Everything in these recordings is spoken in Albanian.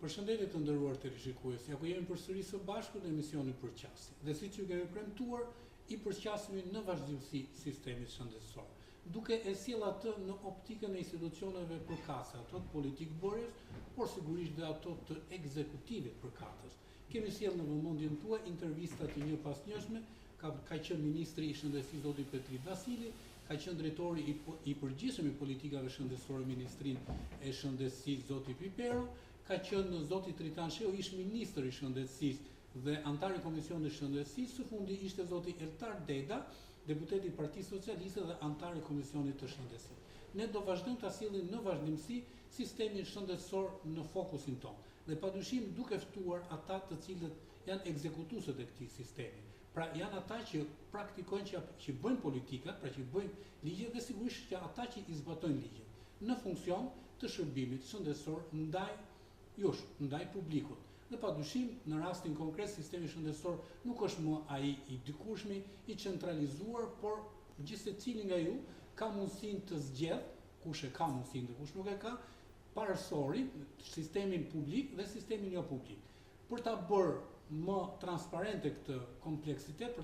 Përshëndetje të nderuar televizionistë. Ja ku jemi përsëri së bashku në emisionin Përqasje. Dhe siç ju kemi premtuar, i përqasemi në vazhdimsi sistemit shëndetësor, duke e sjell atë në optikën e institucioneve përkatëse, ato të politikë bërjes, por sigurisht dhe ato të ekzekutivit përkatës. Kemi sjell në vëmendjen tuaj intervista të njëpasnjëshme, ka qenë ministri i shëndetësisë zoti Petrit Vasili, ka qenë drejtori i përgjithshëm i politikave shëndetësore Ministrinë e Shëndetësisë zoti Pipero, ka qenë zoti Tritan Shehu, ish ministër i shëndetësisë dhe antar i Komisionit të Shëndetësisë, së fundi ishte zoti Eltar Deda, deputet i Partisë Socialiste dhe antar i Komisionit të Shëndetësisë. Ne do vazhdojmë ta sjellim në vazhdimsi sistemin shëndetësor në fokusin tonë. Dhe padyshim duke ftuar ata të cilët janë ekzekutuesët e këtij sistemi. Pra janë ata që praktikojnë, që bëjnë politikat, pra që bëjnë ligje dhe sigurisht që ata që i zbatojnë ligjet në funksion të shërbimit shëndetësor ndaj publikut. Dhe padyshim, në rastin konkret, sistemi shëndetësor nuk është më ai i dikurshmi, i centralizuar, por gjithsecili nga ju ka mundësinë të zgjedh, kush e ka mundësinë dhe kush nuk e ka, parësorin, sistemin publik dhe sistemin jo publik. Për ta bërë më transparente këtë kompleksitet,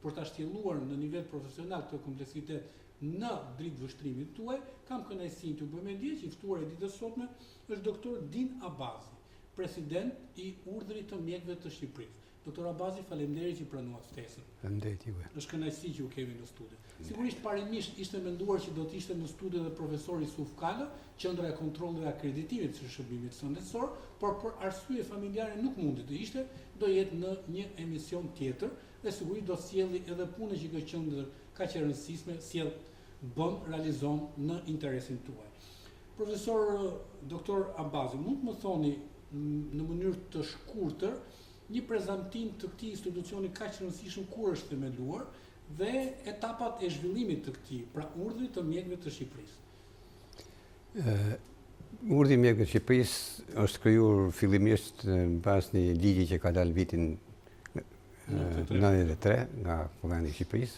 për ta shtjelluar në nivel profesional këtë kompleksitet në dritë vështrimit tuaj, kam kënaqësinë t'ju bëj mendje që i ftuar e ditës sotme është doktor Din Abazi, president i Urdhrit të Mjekëve të Shqipërisë. Doktor Abazi, faleminderit që pranuat ftesën. Faleminderit juve. Është kënaqësi që ju kemi në studio. Sigurisht parimisht ishte menduar që do të ishte në studio dhe profesori Yusuf Kala, qendra e kontrollit dhe akreditimit të shërbimit shëndetësor, por për arsye familjare nuk mundi të ishte, do jetë në një emision tjetër dhe sigurisht do sjelli edhe punën që kjo qendër kaq e rëndësishme realizon në interesin tuaj. Profesor doktor Abazi, mund të më thoni në mënyrë të shkurtër një prezantim të këtij institucioni kaq të rëndësishëm, kur është themeluar dhe etapat e zhvillimit të këtij, pra Urdhri të Mjekëve të Shqipërisë. Urdhri i Mjekëve të Shqipërisë është krijuar fillimisht në bazë një ligji që ka dalë vitin 93 nga Kuvendi i Shqipërisë.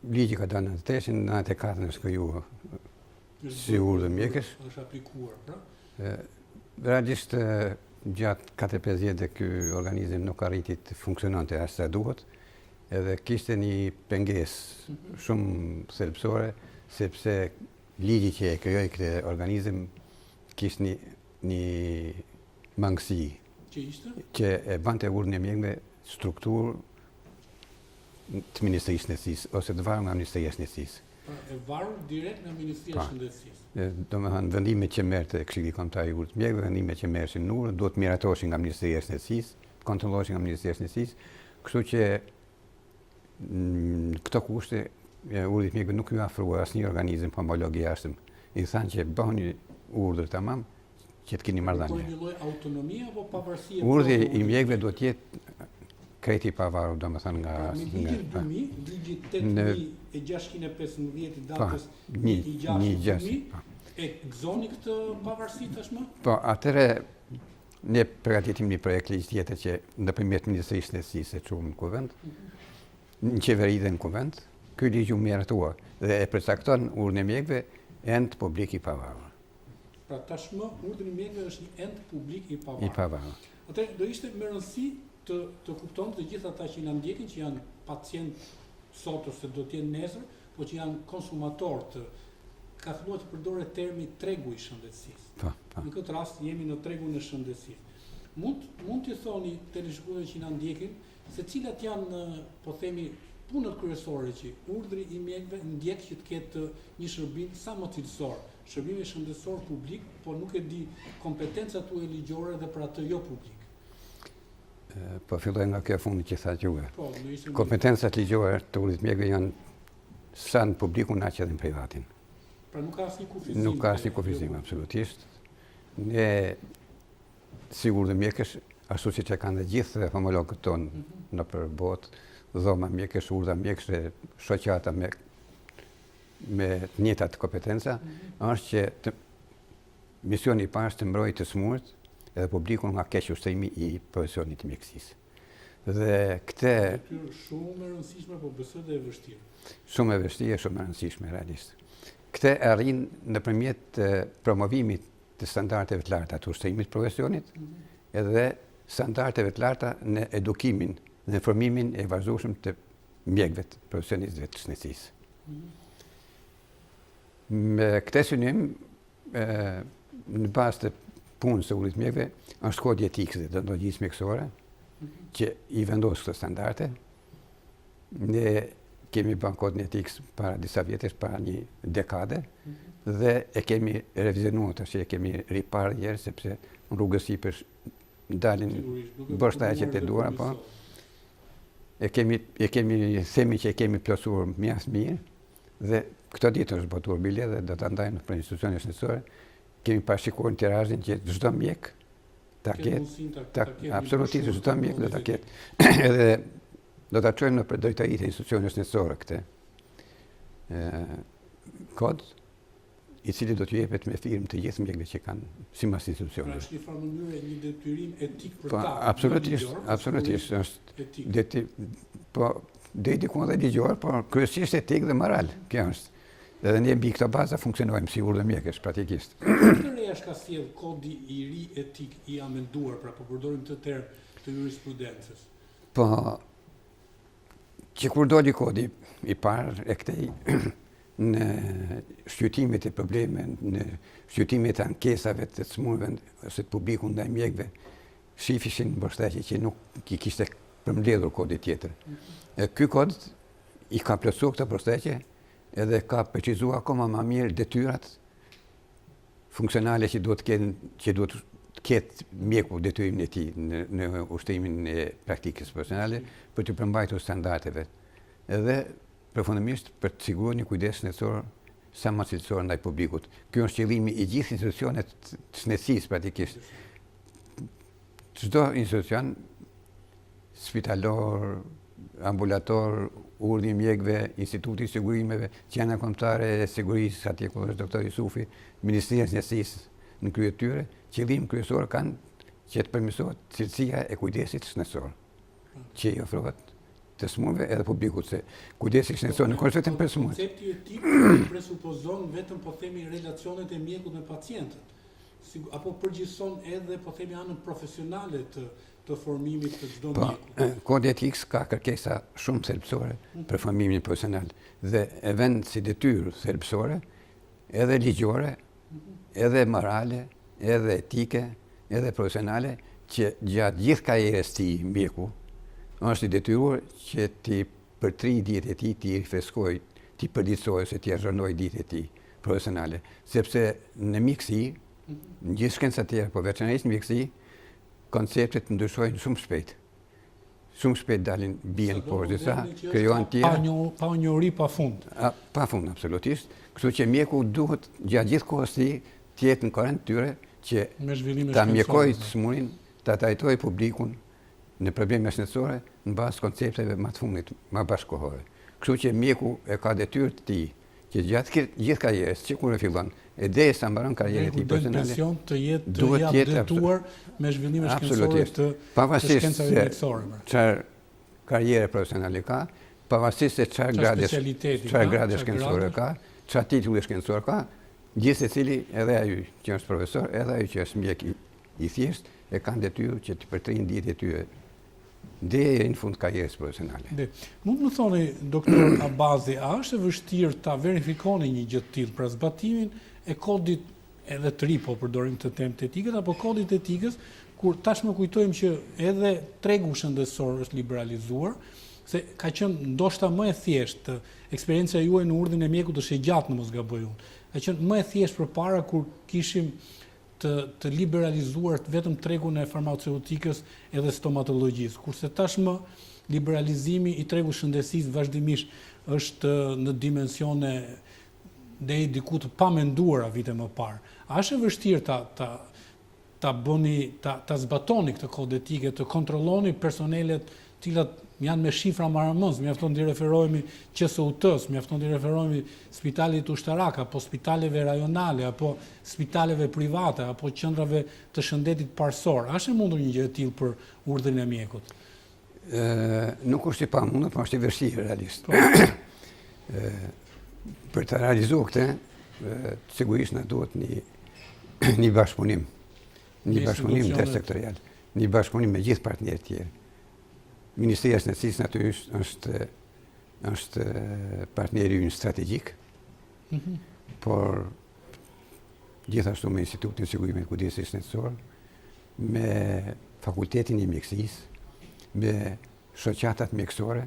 Ligji ka dalë në 93, në 94 është krijuar si urdhër mjekësh. Është aplikuar, pra? Realisht gjatë 4-5 vjetë ky organizëm nuk arriti të funksiononte as sa duhet, edhe kishte një pengesë shumë thelbësore, sepse ligji që e krijoi këtë organizëm kishte një mangësi që e bante urdhrin e mjekëve strukturë të Ministrisë së Shëndetësisë ose të varur nga Ministria e Shëndetësisë. E varur direkt nga Ministria e Shëndetësisë. Domethënë vendimet që merrte Këshilli Kombëtar i Urdhrit të Mjekëve, vendimet që merreshin në urdhër, duhet miratoheshin nga Ministria e Shëndetësisë, kontrolloheshin nga Ministria e Shëndetësisë, kështu që këto kushte Urdhri i Mjekëve nuk ju afrua asnjë organizëm homolog i jashtëm. I thanë që bëhuni urdhër tamam, që të keni marrëdhënie. Po një lloj autonomie apo pavarësie? Urdhri i Mjekëve duhet të jetë krejt i pavarur, domethënë nga ligji 8615 i datës 1/6/2000 e gëzoni këtë pavarësi tashmë? Po, atëre ne përgatitim një projekt ligj tjetër që nëpërmjet Ministrisë së Shëndetësisë e çuam në kuvend, në qeveri dhe në kuvend. Ky ligj u miratua dhe e përcakton urdhrin e mjekëve ent publik i pavarur. Pra tashmë urdhri i mjekëve është një ent publik i pavarur. I pavarur. Atëherë do ishte me rëndësi të kupton të gjithë ata që na ndjekin, që janë pacient sot ose do të jenë nesër, po që janë konsumator të, ka filluar të përdore termi tregu i shëndetësisë. Në këtë rast jemi në tregun e shëndetësisë. Mund t'i thoni televizionistëve që na ndjekin se cilat janë, po themi, punët kryesore që urdhri i mjekëve ndjek që të ketë një shërbim sa më cilësor, shërbimi shëndetësor publik, po nuk e di kompetencat tuaja ligjore dhe për atë jo publik. Po filloj nga kjo fundi që thatë juve. Kompetencat ligjore të urdhrit mjekëve janë sa në publikun aq edhe në privatin. Pra nuk ka asnjë kufizim. Nuk ka asnjë kufizim, absolutisht. Ne si urdhër mjekësh, ashtu siç e kanë të gjithë homologët tonë nëpër botë, dhoma mjekësh, urdhra mjekësh, shoqata me të njëjtat kompetenca, është që misioni i parë është të mbrojë të smurt edhe publikun nga keq ushtrimi i profesionit të mjekësisë. Dhe këtë shumë e rëndësishme, po besoj dhe e vështirë. Shumë e vështirë, shumë e rëndësishme realisht. Këtë arrin nëpërmjet promovimit të standardeve të larta të ushtrimit profesionit, edhe standardeve të larta në edukimin dhe informimin e vazhdueshëm të mjekëve të profesionistëve të shëndetësisë. Me këtë synim, në bazë të punës së ullit mjekëve, është kodi etikës dhe deontologjisë mjekësore që i vendos këto standarde. Ne kemi bën kodin etikës para disa vjetësh, para një dekade, dhe e kemi revizionuar tash, e kemi riparë një herë sepse në rrugës sipër dalin mbështetjet e duara, po. Themi që e kemi plotësuar mjaft mirë, dhe këtë ditë është botuar bile dhe do ta ndajmë për institucionet shëndetësore. Kemi parashikuar në tirazhin që çdo mjek ta ketë, absolutisht çdo mjek do ta ketë. Edhe do ta çojmë në drejtoritë e institucioneve shëndetësore këtë kod, i cili do t'ju jepet me firmë të gjithë mjekëve që kanë sipas institucioneve. Pra është një farë mënyrë një detyrim etik për ta. Absolutisht është po deri diku edhe ligjor, por kryesisht etik dhe moral. Kjo është. Edhe ne mbi këtë bazë funksionojmë si urdhë mjekësh pratikisht. Këtë reja ka sjell kodi i ri etik i amenduar, pra po përdorim të term të jurisprudencës. Po që kur doli kodi i parë e këtej në shqyrtimet e probleme, në shqyrtimet e ankesave të smundjeve ose të publikut ndaj mjekëve, shifishin mbështetje që nuk i kishte përmbledhur kodi tjetër. Ky kod i ka plotësuar këtë mbështetje edhe ka precizuar akoma më mirë detyrat funksionale që duhet të ketë mjeku detyrimin e tij në ushtrimin e praktikës profesionale për të përmbajtur standardeve. Edhe përfundimisht për të siguruar një kujdes shëndetësor sa më cilësor ndaj publikut. Ky është qëllimi i gjithë institucionet të shëndetësisë pratikisht. Çdo institucion spitalor, ambulator, urdhri i mjekëve, Instituti i Sigurimeve, Qenia Kombëtare e Sigurisë, atje ku është doktor Jusufi, Ministria e Shëndetësisë në krye tyre, qëllim kryesor kanë që të përmirësohet cilësia e kujdesit shëndetësor, që i ofrohet të smundjeve edhe publikut, se kujdesi shëndetësor nuk është vetëm për smundje. Koncepti etik presupozon vetëm po themi relacionet e mjekut me pacientët, apo përgjithson edhe po themi anën profesionale të formimit të çdo mjeku. Kodi etikës ka kërkesa shumë thelbësore për formimin profesional dhe e vend si detyrë thelbësore, edhe ligjore, edhe morale, edhe etike, edhe profesionale, që gjatë gjithë karrierës tij mjeku është i detyruar që ti përtri dijet e tij, ti rifreskoj, ti përditësoj ose ti azhërnoj dijet e tij profesionale, sepse në mjekësi, në gjithë shkencat e tjera, po veçanërisht në mjekësi, konceptet ndryshojnë shumë shpejt. Shumë shpejt dalin bien poshtë disa, krijohen tjera. Pa njohuri pafund. Pafund, absolutisht. Kështu që mjeku duhet gjatë gjithë kohës tij të jetë në korrent tyre që ta mjekojë smundjen, ta trajtojë publikun në probleme shëndetësore në bazë koncepteve më të fundit, më bashkëkohore. Kështu që mjeku e ka detyrë të tij që gjatë gjithë karrierës, që kur e fillon, e derisa mbaron karrierën e tij profesionale, të jetë detyruar me zhvillime shkencore të shkencave mjekësore. Çfarë karriere profesionale ka, pavarësisht se çfarë grade shkencore ka, çfarë titulli shkencor ka, gjithë secili, edhe ai që është profesor, edhe ai që është mjek i thjesht, e kanë detyrë që të përtrinë dijet e tyre deri në fund karrierës profesionale. Mund më thoni, doktor Abazi, a është e vështirë ta verifikoni një gjë të tillë, pra zbatimin e kodit edhe të ri, po përdorim të temë të etikës, apo kodit etikës, kur tashmë kujtojmë që edhe tregu shëndetësor është liberalizuar, se ka qenë ndoshta më e thjeshtë, eksperjenca juaj në urdhrin e mjekut është e gjatë, në mos gaboj unë. Ka qenë më e thjeshtë përpara kur kishim të liberalizuar vetëm tregun e farmaceutikës edhe stomatologjisë, kurse tashmë liberalizimi i tregut shëndetësisë vazhdimisht është në dimensione deri diku të pamenduara vite më parë. A është e vështirë ta zbatoni këtë kod etike, të kontrolloni personelet të cilat janë me shifra maramës, mjafton të referohemi QSUT-s, mjafton të referohemi spitalit ushtarak, apo spitaleve rajonale, apo spitaleve private, apo qendrave të shëndetit parsor. A është e mundur një gjë e tillë për urdhrin e mjekut? Nuk është i pamundur, por është i vështirë realisht. Për të realizuar këtë, sigurisht na duhet një një bashkëpunim institucionet. intersektorial, një bashkëpunim me gjithë partnerët tjerë. Ministria e Shëndetësisë natyrisht është partneri ynë strategjik, por gjithashtu me Institutin e Sigurimit të Kujdestit Shëndetësor, me Fakultetin e Mjekësisë, me shoqatat mjekësore,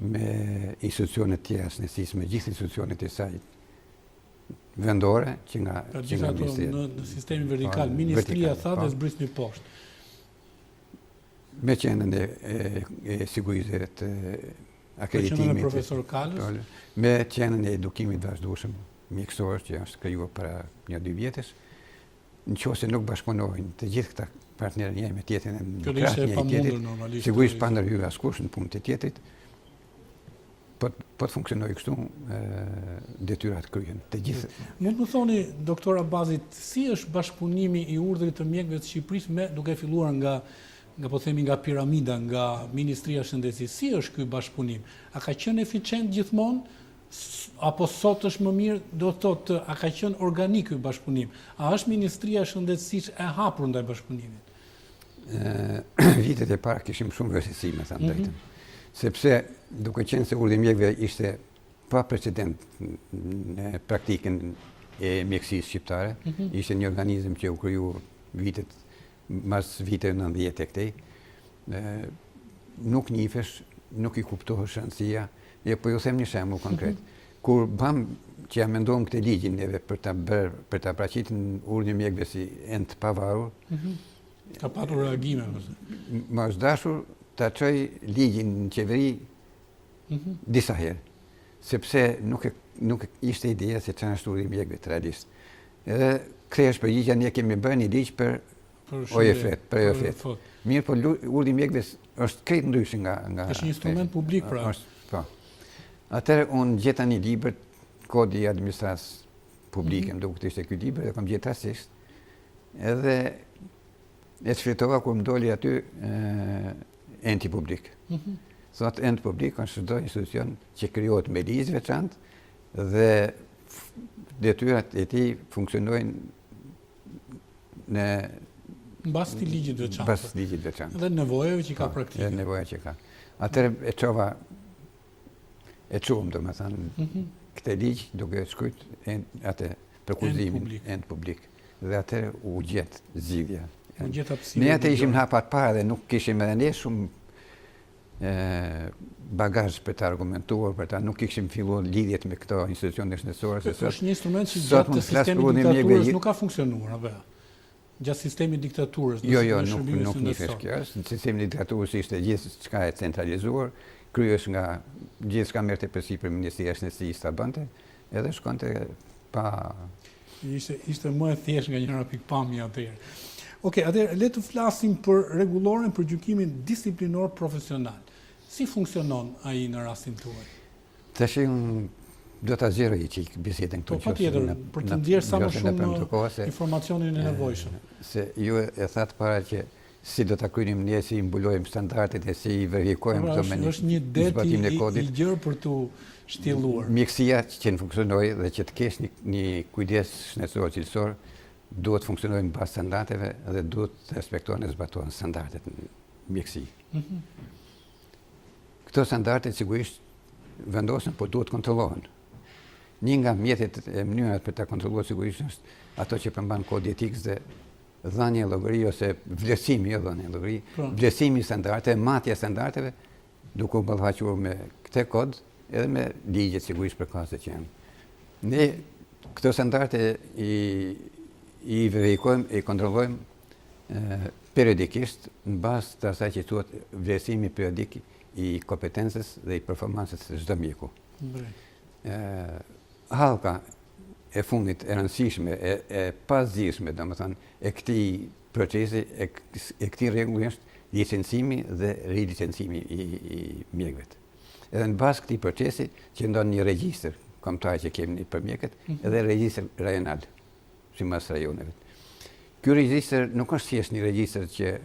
me institucionet tjera shëndetësisë, me gjithë institucionet e saj vendore që nga Ministria. Në sistemin vertikal, Ministria tha dhe zbris një poshtë. Me qenën e sigurisë të akreditimit. Me profesor Kalës. Me qenën e edukimit vazhdueshëm mjekësor që është krijuar para 1-2 vjetësh. Nëse nuk bashkëpunojnë të gjithë këta partnerët njëri me tjetrin në krah një tjetrit, sigurisht pa ndërhyrë askush në punë të tjetrit, po të funksionojë kështu, detyrat kryhen të gjithë. Mund të thoni, doktor Abazit, si është bashkëpunimi i urdhrit të mjekëve të Shqipërisë me duke filluar nga po themi nga piramida, nga Ministria e Shëndetësisë, si është ky bashkëpunim? A ka qenë eficient gjithmonë? Apo sot është më mirë, do të thotë, a ka qenë organik ky bashkëpunim? A është Ministria e Shëndetësisë e hapur ndaj bashkëpunimit? Vitet e para kishim shumë vështirësi, me thënë drejtën. Sepse duke qenë se urdhri i mjekëve ishte pa precedent në praktikën e mjekësisë shqiptare, ishte një organizëm që u kriju mas viteve 90 e këtej, nuk njifesh, nuk i kuptohesh rëndësia. Po ju them një shembull konkret. Kur që ja mendohem këtë ligjin edhe për ta paraqitur urdhrin e mjekëve si ent pavarur, ka patur reagime. Më është dashur ta çoj ligjin në qeveri disa herë, sepse nuk ishte ideja se çfarë është urdhri i mjekëve realisht. Edhe kthehesh përgjigja, ne kemi bërë një ligj për OJF. Mirë, po urdhri i mjekëve është krejt ndryshe nga është një instrument publik pra. Po. Atëherë unë gjeta një libër, Kodi i Administratës Publike, më duket ishte ky libër, dhe kam gjetë rastisht. Edhe e shfrytova kur më doli aty enti publik. Thot enti publik është çdo institucion që krijohet me ligjë veçantë dhe detyrat e tij funksionojnë në mbas të ligjit veçantë. Dhe nevojave që ka praktikë. Dhe nevoja që ka. Atëherë e çuam, domethënë, këtë ligj duke shkruajtur atë përkuzimin ent publik. Dhe atëherë u gjet zgjidhja. Ne atë ishim hapa të para dhe nuk kishim edhe ne shumë bagazh për të argumentuar, nuk kishim filluar lidhjet me këto institucione shëndetësore. Është një instrument që gjatë sistemit diktaturës nuk ka funksionuar, apo? Gjatë sistemit diktaturës. Jo, nuk nifesh kjo. Në sistemin e diktaturës ishte gjithçka e centralizuar, kryesh nga gjithçka merrte përsipër Ministria e Shëndetësisë ta bënte, edhe shkonte pa. Ishte më e thjeshtë nga njëra pikpamje atëherë. Okej, atëherë le të flasim për rregulloren për gjykimin disiplinor profesional. Si funksionon ai në rastin tuaj? Tash do ta zgjeroj çik bisedën këtu. Po patjetër, për të nxjerrë sa më shumë informacionin e nevojshëm. Se ju e thatë para që si do ta kryejmë ne, si mbulojmë standardet e si i verifikojmë këto me është një det i gjerë për tu shtjelluar. Mjekësia që funksionojë dhe që të kesh një kujdes shëndetësor cilësor, duhet funksionojnë në bazë standardeve dhe duhet të respektohen e zbatohen standardet në mjekësi. Këto standardet sigurisht vendosen, po duhet kontrollohen. Një nga mjetet e mënyrat për ta kontrolluar sigurisht është ato që përmban kodi etikës dhe dhënia e llogari ose vlerësimi, jo dhënia e llogari, vlerësimi i standardeve, matja e standardeve, duke u ballafaqur me këtë kod edhe me ligjet sigurisht përkatëse që janë. Ne këto standarde i verifikojmë, i kontrollojmë periodikisht në bazë të asaj që thuhet vlerësimi periodik i kompetencës dhe i performancës së çdo mjeku. Hallka e fundit e rëndësishme, e pazgjidhshme, domethënë, e këtij procesi, e këtij rregulli është licencimi dhe rilicencimi i mjekëve. Edhe në bazë këtij procesi qëndron një regjistër kombëtar që kemi për mjekët, edhe regjistër rajonal, sipas rajoneve. Ky regjistër nuk është thjesht një regjistër që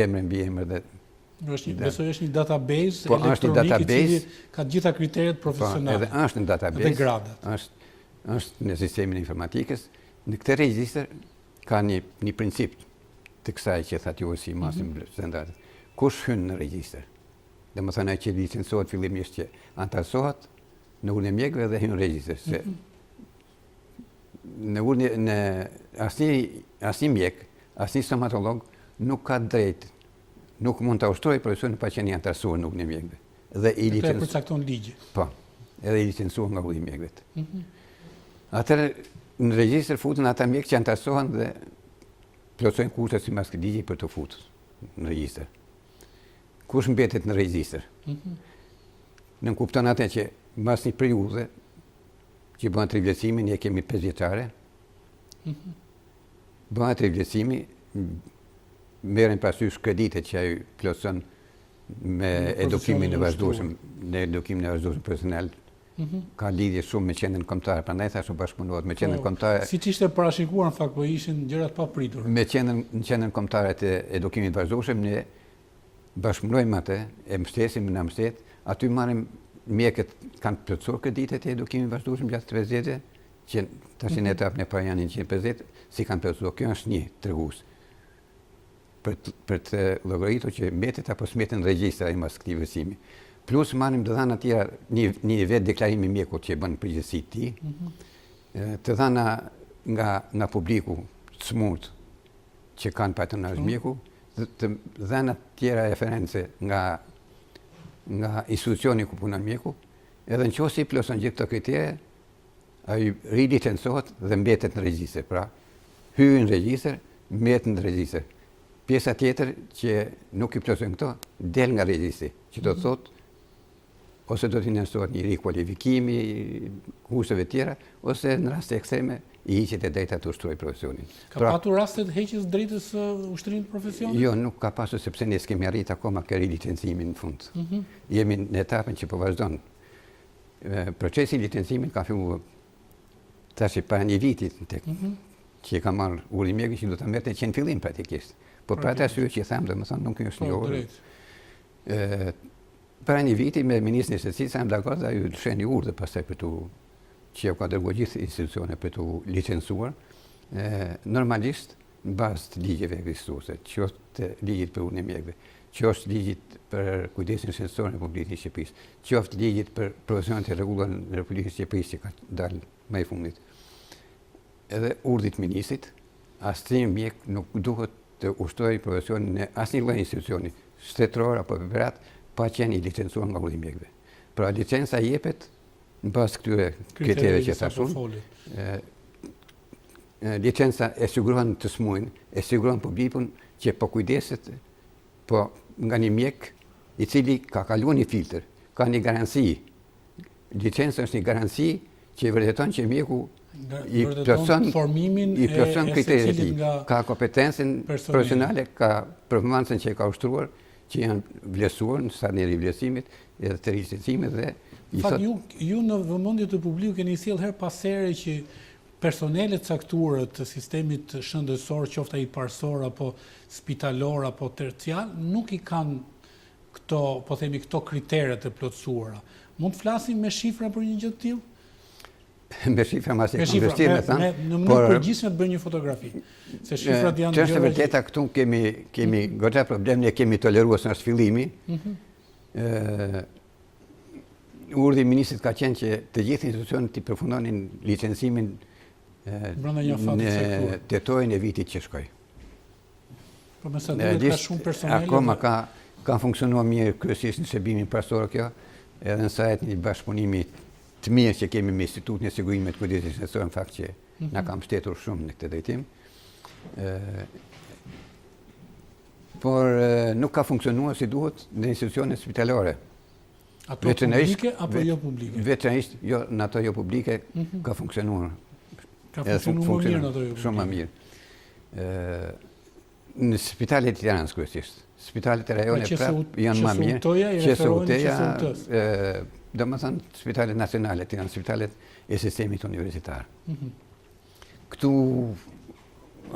emër mbi emër dhe besoj është një database elektronik i cili ka të gjitha kriteret profesionale. Edhe është një database. Dhe gradat. Është në sistemin e informatikës, Në këtë regjistër ka një princip të kësaj që thatë ju si masim standardet. Kush hyn në regjistër? Dhe më thënë që licencohet fillimisht që antarësohet në ullën e mjekëve dhe hyn në regjistër. Se në asnjë mjek, asnjë stomatolog nuk ka drejt, nuk mund të ushtrojë profesionin pa qenë i antarësuar në ullën e mjekëve. Dhe i Këtë e përcakton ligji. Po, edhe i licencuar nga ullën e mjekëve. Atëherë në regjistër futen ata mjekë që antarësohen dhe plotësojnë kushtet sipas këtij ligji për të futur në regjistër. Kush mbetet në regjistër? Në kupton atë që mbas një periudhe që bëhen rivlerësimi, ne kemi 5 vjeçare. Bëhen rivlerësimi, merren parasysh kreditet që ai plotëson me edukimin e vazhdueshëm, profesional. Ka lidhje shumë me qendrën kombëtare, prandaj thashë bashkëpunohet me qendrën kombëtare. Siç ishte parashikuar në fakt, po ishin gjërat papritur. Me qendrën kombëtare të edukimit vazhdueshëm ne bashkëpunojmë atë, e mbështesim në mbështet, aty marrim mjekët kanë plotësuar kreditet e edukimit vazhdueshëm gjatë 5 vjeçë, që tash në etapën e parë janë 150, si kanë plotësuar. Kjo është një tregues për të llogaritur që mbetet apo smetet në regjistër ai mas këtij vlerësimi. Plus marrim të dhëna tjera, një vetë deklarimi mjekut që e bën përgjegjësi ti, të dhëna nga publiku të smurt që kanë patronazh mjeku, të dhëna tjera reference nga institucioni ku punon mjeku, edhe nëse i plotëson gjithë këto kritere, ai rilicencohet dhe mbetet në regjistër. Pra, hyj në regjistër, mbetet në regjistër. Pjesa tjetër që nuk i plotësojnë këto, del nga regjistri, që do të thotë ose do të investohet një rikualifikimi, kushteve tjera, ose në raste ekstreme i hiqet e drejta të ushtrojë profesionin. Ka patur raste të heqjes drejtës së ushtrimit profesionit? Jo, nuk ka pasur sepse ne s'kemi arrit akoma ke rilicencimin në fund. Jemi në etapën që po vazhdon. Procesi i licencimit ka filluar tash para një viti që e ka marrë uri mjekë që do ta merrte që në fillim praktikisht. Po për atë arsye që them, domethënë nuk është një orë. Para një viti me ministrin e Shëndetësisë jam dakord dhe ju lësheni urdhë pastaj për që ka dërguar gjithë institucionet për të licencuar. Normalisht në bazë të ligjeve ekzistuese, qoftë ligjit për ullën e mjekëve, qoftë ligjit për kujdesin shëndetësor në Republikën e Shqipërisë, qoftë ligjit për profesionet e rregulluar në Republikën e Shqipërisë që ka dalë më i fundit. Edhe urdhit ministrit, asnjë mjek nuk duhet të ushtrojë profesionin në asnjë lloj institucioni, shtetëror apo privat, pa qenë i licencuar nga urdhri i mjekëve. Pra licenca jepet në bazë këtyre kritereve që thashun. Licenca e siguron të smujnë, e siguron publikun që po kujdeset po nga një mjek i cili ka kaluar një filtr, ka një garanci. Licenca është një garanci që vërteton që mjeku i plotëson kriteret e tij, ka kompetencën profesionale, ka performancën që e ka ushtruar, që janë vlerësuar në stadin e rivlerësimit edhe të licencimit dhe ju në vëmendje të publikut keni sjellë her pas here që personelet caktuar të sistemit shëndetësor, qoftë ai parësor apo spitalor apo tercial, nuk i kanë këto, po themi, këto kritere të plotësuara. Mund të flasim me shifra për një gjë të tillë? Me shifra mas e konvestirë me thanë. Në mënyrë përgjithshme të bëjë një fotografi. Se shifrat janë gjëra. Çështë vërteta këtu kemi goxha problem, ne kemi toleruar së fillimi. Urdhri i ministrit ka qenë që të gjithë institucionet të përfundonin licencimin në tetorin e vitit që shkoi. Po më sa duhet ka shumë personel. Akoma ka funksionuar mirë kryesisht në shërbimin parësor kjo, edhe në sajt një bashkëpunimi të mirë që kemi me Institutin e Sigurimit të Kujdesit Shëndetësor, në fakt që na ka mbështetur shumë në këtë drejtim. Por nuk ka funksionuar si duhet në institucionet spitalore. Ato publike apo jo publike? Veçanërisht jo, në ato jo publike ka funksionuar. Ka funksionuar mirë në ato jo publike. Shumë më mirë. Në spitalet e Tiranës kryesisht. Spitalet e rajonit prapë janë më mirë. QSUT-ja, domethënë spitalet nacionale, janë spitalet e sistemit universitar. Këtu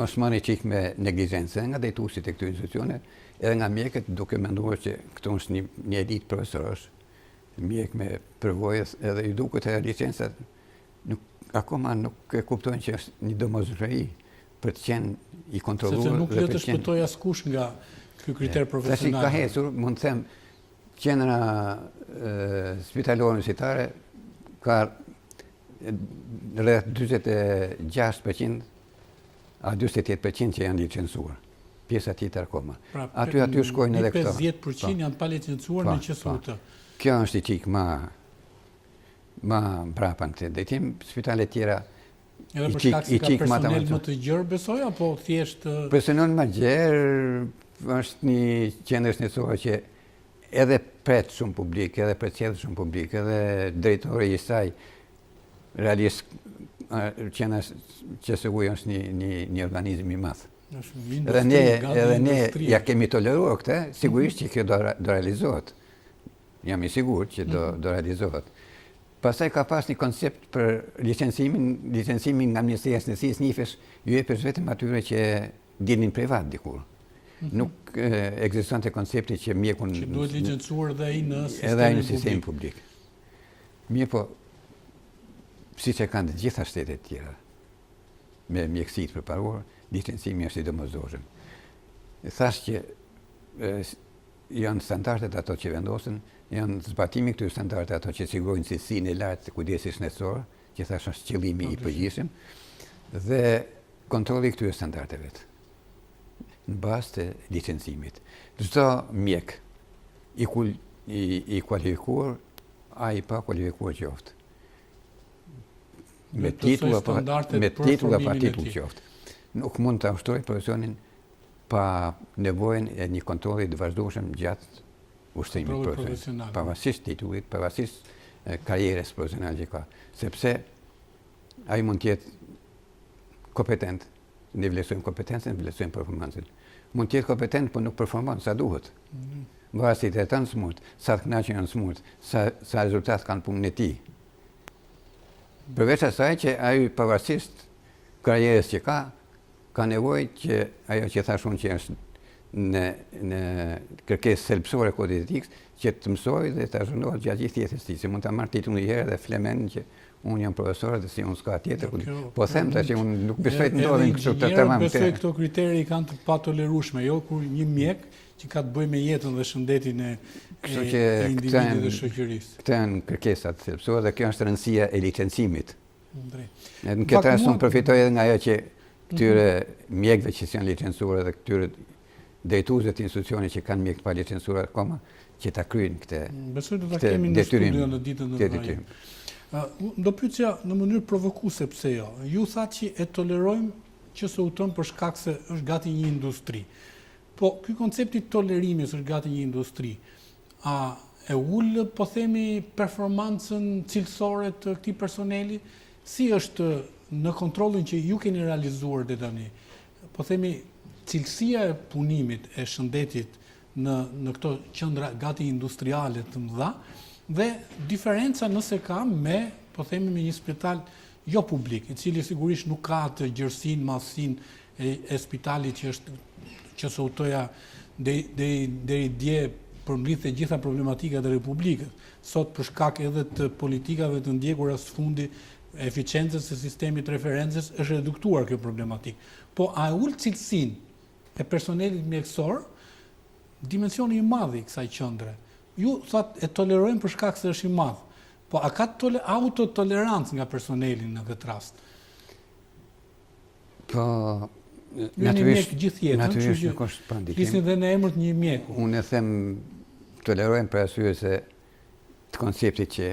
është marrë çik me neglizhencë nga drejtuesit e këtyre institucione, edhe nga mjekët, duke menduar që këtu është një elitë profesorësh, mjek me përvojës, edhe i duket e licencat akoma nuk e kuptojnë që është një domosdoshmëri për të qenë i kontrolluar. Sepse nuk le të shpëtoj askush nga ky kriter profesional. Tash ka hecur, mund të them, qendra spitalore universitare ka rreth 46% a 48% që janë licencuar. Pjesa tjetër akoma. Pra, aty shkojnë edhe këto. 50% janë pa licencuar në QSUT. Kjo është i çik ma mbrapa në këtë drejtim, spitalet tjera edhe për shkak se ka personel më të gjerë besoj, apo thjesht... Personel më gjerë është një qendër shëndetësore që edhe pret shumë publik, edhe përcjell shumë publik, edhe drejtori i saj realisht qendra QSU është një organizm i madh. Edhe ne ja kemi toleruar këtë, sigurisht që kjo do realizohet. Jam i sigurt që do realizohet. Pastaj ka pas një koncept për licencimin nga Ministria e Shëndetësisë, njëfesh ju jepes vetëm atyre që dilnin privat dikur. Nuk ekzistonte koncepti që mjekun... Që duhet licencuar dhe ai në sistemin publik. Mirë po, siç e kanë të gjitha shtetet tjera, me mjekësi të përparuar, licencimi është i domosdoshëm. Thash që janë standardet ato që vendosen, janë zbatimi këtyre standardet ato që sigurojnë cilësinë e lartë të kujdesit shëndetësor, që thash është qëllimi i përgjithshëm, dhe kontrolli këtyre standardeve në bazë të licencimit. Çdo mjek i kualifikuar, ai pa kualifikuar qoftë. Me titull apo pa titull qoftë. Nuk mund të ushtrojë profesionin pa nevojën e një kontrolli të vazhdueshëm gjatë ushtrimit profesional. Pavarësisht titullit, pavarësisht karrierës profesionale që ka. Sepse ai mund të jetë kompetent, ne vlerësojmë kompetencën, vlerësojmë performancën. Mund të jetë kompetent, por nuk performon sa duhet. Varet si të jeton smurt, sa të kënaqur janë smurt, sa rezultat kanë punën e tij. Përveç asaj që ai pavarësisht karrierës që ka nevojë që ajo që thash unë që është në kërkesë thelbësore kodit etik, që të mësoj dhe të zhvendohet gjatë gjithë jetës së tij, se mund ta marr titullin një herë dhe flemen që unë jam profesor dhe si unë s'ka tjetër. Po them tash që unë nuk besoj të ndodhin kështu të tamam. Besoj këto kriteri kanë të patolerueshme, jo kur një mjek që ka të bëjë me jetën dhe shëndetin e individit dhe shoqërisë. Këto janë kërkesat thelbësore dhe kjo është rëndësia e licencimit. Në këtë rast unë përfitoj edhe nga ajo që këtyre mjekëve që janë licencuar dhe këtyre drejtuesve të institucionit që kanë mjek pa licencuar akoma, që ta kryejnë këtë detyrim. Besoj do ta kemi në studio në ditën e vonë. Do pyetja në mënyrë provokuese pse jo. Ju thatë që e tolerojmë që se uton për shkak se është gati një industri. Po ky koncepti i tolerimit është gati një industri. A e ul po themi performancën cilësore të këtij personeli? Si është në kontrollin që ju keni realizuar deri tani? Po themi cilësia e punimit e shëndetit në këto qendra gati industriale të mëdha dhe diferenca nëse ka me, po themi, me një spital jo publik, i cili sigurisht nuk ka të gjerësinë, madhësinë e spitalit që është QSU-ja deri dje përmbledh gjitha problematikat e Republikës. Sot për shkak edhe të politikave të ndjekura së fundi, eficiencës së sistemit referencës, është reduktuar kjo problematikë. Po a ul cilësinë e personelit mjekësor, dimensioni i madh i kësaj qendre. Ju thatë e tolerojmë për shkak se është i madh. Po a ka autotolerancë nga personeli në këtë rast? Po natyrisht gjithë jetën, natyrisht nuk është pa ndikim. Flisni dhe në emër të një mjeku. Unë e them tolerojmë për arsye se të konceptit që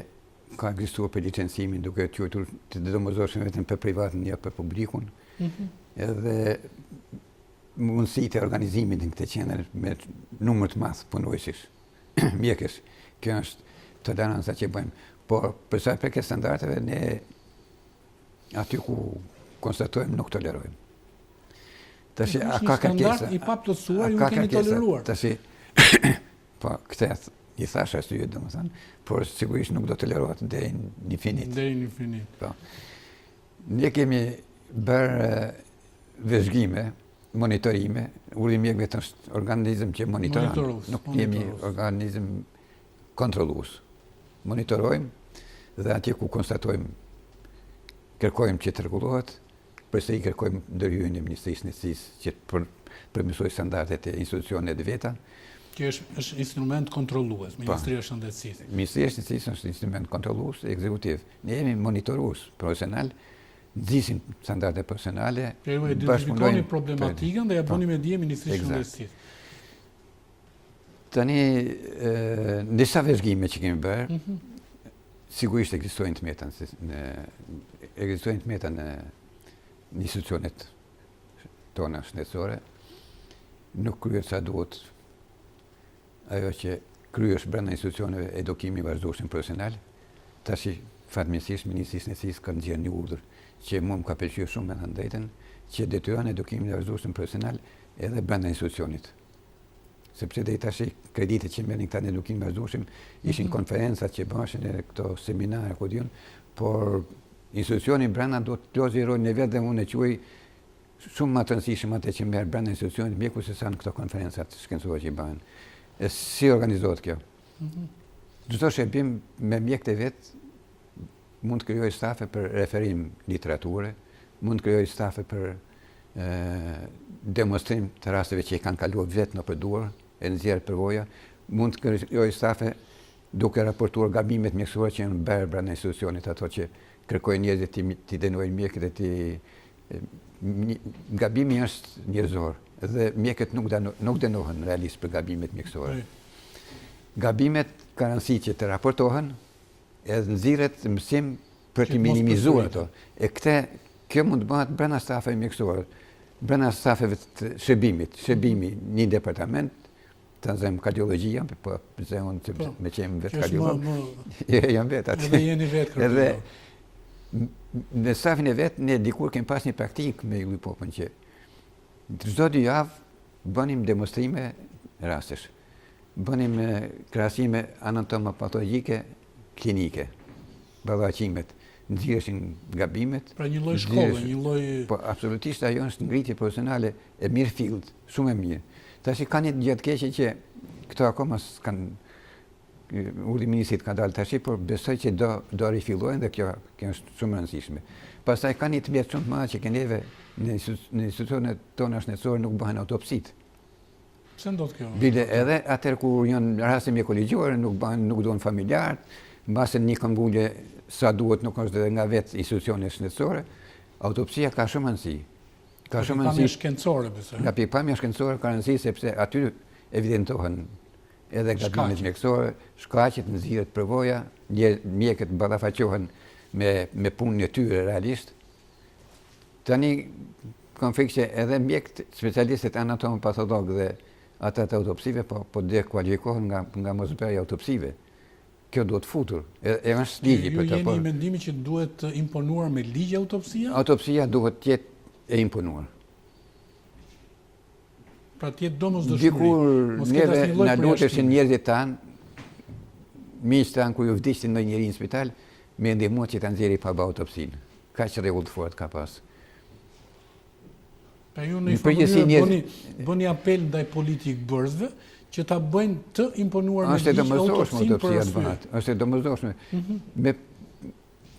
ka ekzistuar për licencimin duke quajtur të domosdoshëm vetëm për privatën, jo për publikun. Edhe mundësitë e organizimit në këtë qendër me numër të madh punojësish, mjekësh. Kjo është toleranca që bëjmë. Por për sa i përket standardeve, ne aty ku konstatojmë nuk tolerojmë. Tash a ka kërkesa? I paplotësuar ju keni toleruar. Tash po këtë i thash arsye domethënë, por sigurisht nuk do tolerohet deri në infinit. Deri në infinit. Po. Ne kemi bërë vëzhgime, monitorime, urdhri i mjekëve është organizëm që monitoron, nuk jemi organizëm kontrollues. Monitorojmë dhe atje ku konstatojmë kërkojmë që të rregullohet, përsëri kërkojmë ndërhyrjen e Ministrisë së Nisisë që të përmirësoj standardet e institucioneve të veta. Që është instrument kontrollues, Ministria e Shëndetësisë. Ministria e Shëndetësisë është instrument kontrollues ekzekutiv. Ne jemi monitorues profesional, nxisim standarde profesionale. Ju e identifikoni problematikën dhe ja bëni me dije Ministrisë së Shëndetësisë. Tani, disa vëzhgime që kemi bërë, sigurisht ekzistojnë të meta në institucionet tona shëndetësore, nuk kryet sa duhet ajo që kryesh brenda institucioneve edukimi i vazhdueshëm profesional. Tash fatmirësisht Ministria e Shëndetësisë ka nxjerrë një urdhër që mua më ka pëlqyer shumë me thënë drejtën, që detyron edukimin e vazhdueshëm profesional edhe brenda institucionit. Sepse deri tash kreditet që merrin këta në edukim vazhdueshëm ishin konferencat që bëshin e këto seminare ku diun, por institucioni brenda do të plotësoj rolin e vet dhe unë e quaj shumë më të rëndësishëm atë që merr brenda institucionit mjeku se sa në këto konferencat shkencore që i bëhen. E si organizohet kjo? Çdo shërbim me mjekët e vet mund të krijojë stafe për referim literature, mund të krijojë stafe për demonstrim të rasteve që i kanë kaluar vetë në përduar, e nxjerr përvoja, mund të krijojë stafe duke raportuar gabimet mjekësore që janë bërë brenda institucionit, ato që kërkojnë njerëzit të denojnë mjekët e gabimi është njerëzor dhe mjekët nuk dënohen realisht për gabimet mjekësore. Gabimet ka rëndësi që të raportohen edhe nxirret mësim për të minimizuar ato. E kjo mund të bëhet brenda stafeve mjekësore, brenda stafeve të shërbimi një departament, të nëzëm kardiologjia, po unë me që jem vetë kardiolog. Jam vetë atë. Edhe jeni vetë kardiolog. Në stafin e vetë, ne dikur kemi pas një praktikë me ju popën që çdo 2 javë bënim demonstrime rastesh. Bënim krahasime anatomopatologjike klinike, ballavaqimet, nxirreshin gabimet. Pra një lloj shkolle, një lloj... Po, absolutisht ajo është ngritje profesionale e mirë fillt, shumë e mirë. Tash ka një gjë të keqe që këto akoma s'kan urdhri ministrit ka dalë tash, por besoj që do rifillojnë dhe kjo është shumë e rëndësishme. Pastaj ka një tmerr shumë të madh që ke neve në institucionet tona shëndetësore nuk bëhen autopsit. Pse ndodh kjo? Bile edhe atëherë kur janë raste mjekoligjore, nuk duhen familjarët, mbase një këmbgulje sa duhet nuk është edhe nga vetë institucione shëndetësore, autopsia ka shumë rëndësi. Ka shumë rëndësi. Pikpamja shkencore, besoj. Nga pikpamja shkencore ka rëndësi sepse aty evidentohen edhe gabimet mjekësore, shkaqet, nxirret përvoja, mjekët ballafaqohen me punën e tyre realisht. Tani kam frikë që edhe mjekët, specialistët anatomopatologë dhe ata të autopsive po dekualifikohen nga mosbërja e autopsive. Kjo duhet futur. E është ligji për të. Ju jeni mendimi që duhet imponuar me ligj autopsia? Autopsia duhet të jetë e imponuar. Pra të jetë domosdoshmëri. Dikur neve na luteshin njerëzit tanë, miqtë tanë kur ju vdiqnin ndonjë njeri në spital, me ndihmuat që ta nxjerrë pa bërë autopsinë. Kaq rregull të fortë ka pas. Pa ju në informëri bëni apel ndaj politik bërësve që ta bëjnë të imponuar me ligj autopsinë për arsye. Është e domosdoshme.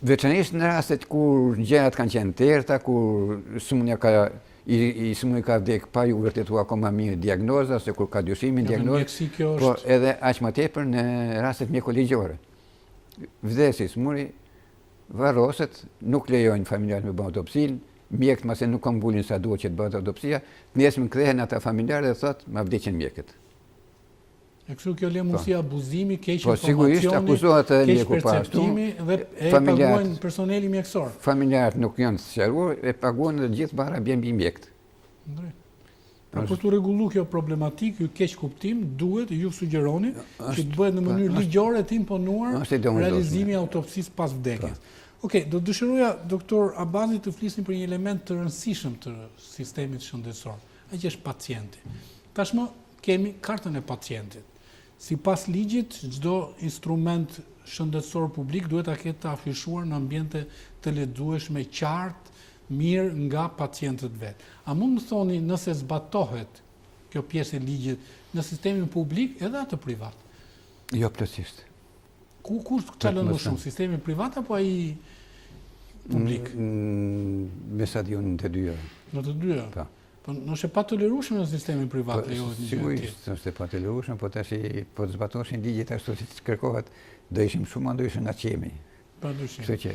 Veçanërisht në rastet kur gjërat kanë qenë të errta, kur sëmundja ka vdek pa ju vërtetuar akoma mirë diagnoza, ose kur ka dyshimin diagnozë, po edhe aq më tepër në rastet mjekoligjore. Vdesi smuri, varroset, nuk lejojnë familjarët me bërë autopsinë, mjekët mase nuk kanë mbulin sa duhet që të bëhet autopsia, nesër kthehen ata familjarë dhe thotë, ma vdiqën mjekët. E kështu kjo le mundësi abuzimi, keq sigurisht akuzohet edhe keq mjeku perceptimi dhe e paguajnë personeli mjekësor. Familjarët nuk janë të sqaruar, e paguajnë dhe gjithë bara bjen mbi mjekët. Pra për të rregulluar kjo problematikë, ky keq kuptim duhet ju sugjeroni që të bëhet në mënyrë ligjore të imponuar realizimi i autopsisë pas vdekjes. Okej, do dëshiroja doktor Abazi të flisni për një element të rëndësishëm të sistemit shëndetësor, ai që është pacienti. Tashmë kemi kartën e pacientit. Sipas ligjit, çdo instrument shëndetësor publik duhet ta ketë të afishuar në ambiente të lexueshme, qartë, mirë nga pacientët vet. A mund të thoni nëse zbatohet kjo pjesë e ligjit në sistemin publik edhe atë privat? Jo plotësisht. Kur çalon më shumë, sistemi privat apo ai publik? Me sa di unë të dyja. Në të dyja? Pa. Po nëse pa tolerueshme në sistemin privat, lejohet një gjë tjetër. Sigurisht, është pa tolerueshme, po tash po të zbatoshin ligjet ashtu siç kërkohet, do ishim shumë ndryshe nga qemi. Padyshim. Kështu që